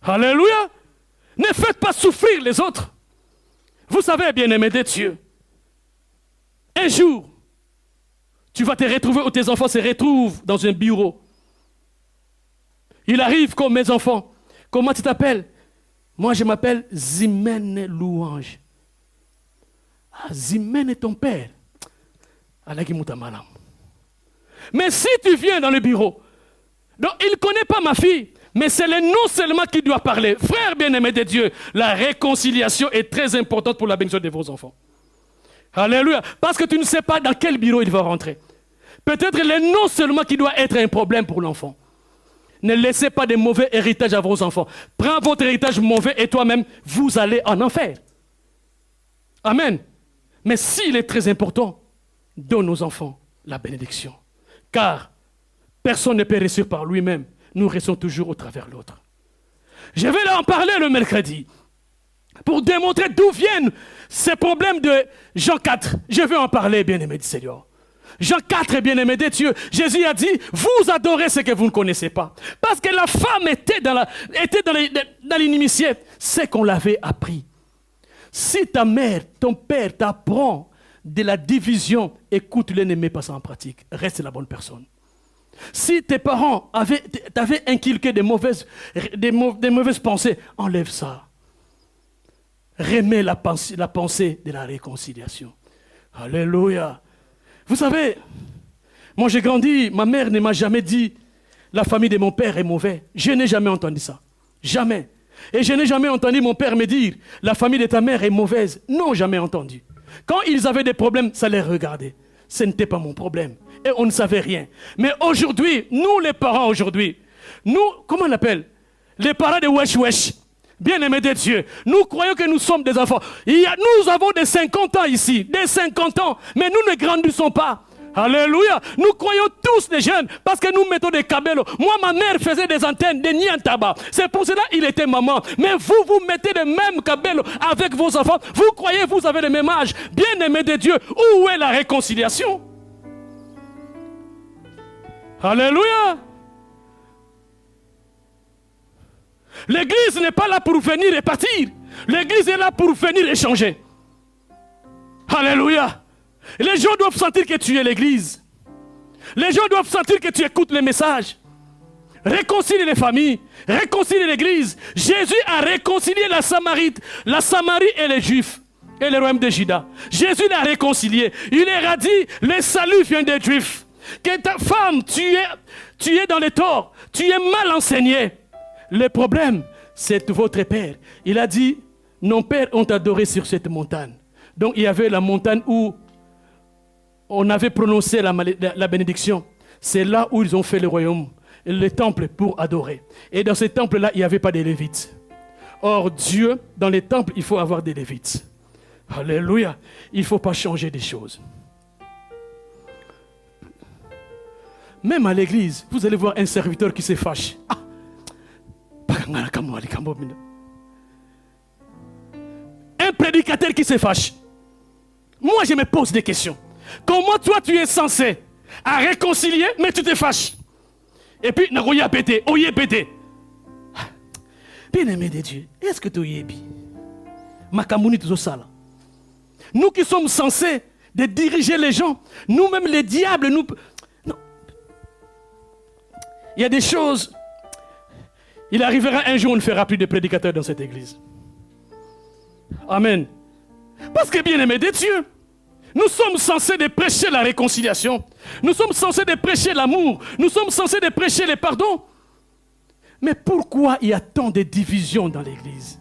Alléluia. Ne faites pas souffrir les autres. Vous savez, bien-aimés de Dieu, un jour, tu vas te retrouver où tes enfants se retrouvent dans un bureau. Il arrive comme mes enfants. Comment tu t'appelles? Moi, je m'appelle Zimène Louange. Ah, Zimène est ton père. Mais si tu viens dans le bureau, donc il ne connaît pas ma fille, mais c'est le nom seulement qui doit parler. Frère bien-aimé de Dieu, la réconciliation est très importante pour la bénédiction de vos enfants. Alléluia. Parce que tu ne sais pas dans quel bureau il va rentrer. Peut-être le nom seulement qui doit être un problème pour l'enfant. Ne laissez pas de mauvais héritages à vos enfants. Prends votre héritage mauvais et toi-même, vous allez en enfer. Amen. Mais s'il est très important, donne aux enfants la bénédiction. Car personne ne peut réussir par lui-même. Nous restons toujours au travers de l'autre. Je vais en parler le mercredi pour démontrer d'où viennent ces problèmes de Jean 4. Je vais en parler, bien-aimé du Seigneur. Jean 4, bien-aimé de Dieu, Jésus a dit, vous adorez ce que vous ne connaissez pas. Parce que la femme était dans l'inimitié, c'est qu'on l'avait appris. Si ta mère, ton père t'apprend de la division, écoute-le, ne mets pas ça en pratique. Reste la bonne personne. Si tes parents t'avaient inculqué des mauvaises pensées, enlève ça. Remets la pensée de la réconciliation. Alléluia. Vous savez, moi j'ai grandi, ma mère ne m'a jamais dit la famille de mon père est mauvaise. Je n'ai jamais entendu ça. Jamais. Et je n'ai jamais entendu mon père me dire la famille de ta mère est mauvaise. Non, jamais entendu. Quand ils avaient des problèmes, ça les regardait. Ce n'était pas mon problème. Et on ne savait rien. Mais aujourd'hui, nous les parents aujourd'hui, nous, comment on l'appelle? Les parents de Wesh Wesh. Bien-aimés de Dieu, nous croyons que nous sommes des enfants. Nous avons des 50 ans ici, des 50 ans, mais nous ne grandissons pas. Alléluia. Nous croyons tous des jeunes parce que nous mettons des cabellos. Moi, ma mère faisait des antennes, des nids en tabac. C'est pour cela qu'il était maman. Mais vous mettez les mêmes cabellos avec vos enfants. Vous croyez vous avez le même âge. Bien-aimés de Dieu, où est la réconciliation? Alléluia. L'église n'est pas là pour venir et partir. L'église est là pour venir échanger. Alléluia. Les gens doivent sentir que tu es l'église. Les gens doivent sentir que tu écoutes les messages. Réconcilier les familles, réconcilier l'église. Jésus a réconcilié la Samarie et les Juifs et le royaume de Juda. Jésus l'a réconcilié. Il leur a dit, le salut vient des Juifs. Que ta femme, tu es dans les torts, tu es mal enseigné. Le problème, c'est votre père. Il a dit, nos pères ont adoré sur cette montagne. Donc il y avait la montagne où on avait prononcé la bénédiction. C'est là où ils ont fait le royaume, le temple pour adorer. Et dans ce temple-là, il n'y avait pas de Lévites. Or, Dieu, dans les temples, il faut avoir des Lévites. Alléluia. Il ne faut pas changer des choses. Même à l'église, vous allez voir un serviteur qui se fâche. Un prédicateur qui se fâche. Moi, je me pose des questions. Comment toi, tu es censé à réconcilier, mais tu te fâches? Et puis, bien-aimé de Dieu, est-ce que tu es bien? Nous qui sommes censés de diriger les gens, nous-mêmes les diables, nous... Non. Il y a des choses... Il arrivera un jour, on ne fera plus de prédicateurs dans cette église. Amen. Parce que bien-aimé de Dieu, nous sommes censés de prêcher la réconciliation. Nous sommes censés de prêcher l'amour. Nous sommes censés de prêcher le pardon. Mais pourquoi il y a tant de divisions dans l'église?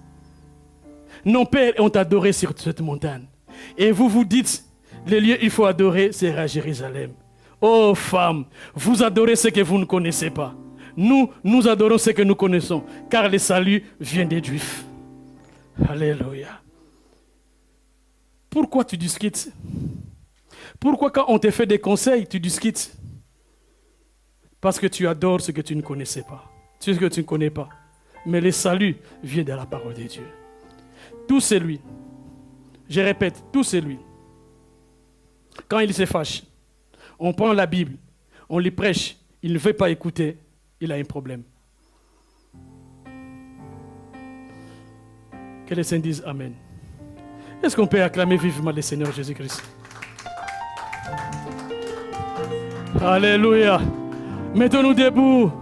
Nos pères ont adoré sur cette montagne. Et vous vous dites, le lieu il faut adorer, c'est à Jérusalem. Oh femmes, vous adorez ce que vous ne connaissez pas. Nous adorons ce que nous connaissons, car le salut vient des Juifs. Alléluia. Pourquoi tu discutes? Pourquoi quand on te fait des conseils, tu discutes? Parce que tu adores ce que tu ne connaissais pas, ce que tu ne connais pas. Mais le salut vient de la parole de Dieu. Tout c'est lui. Je répète, tout c'est lui. Quand il se fâche, on prend la Bible, on lui prêche, il ne veut pas écouter, il a un problème. Que les saints disent Amen. Est-ce qu'on peut acclamer vivement le Seigneur Jésus-Christ? Alléluia. Mettons-nous debout.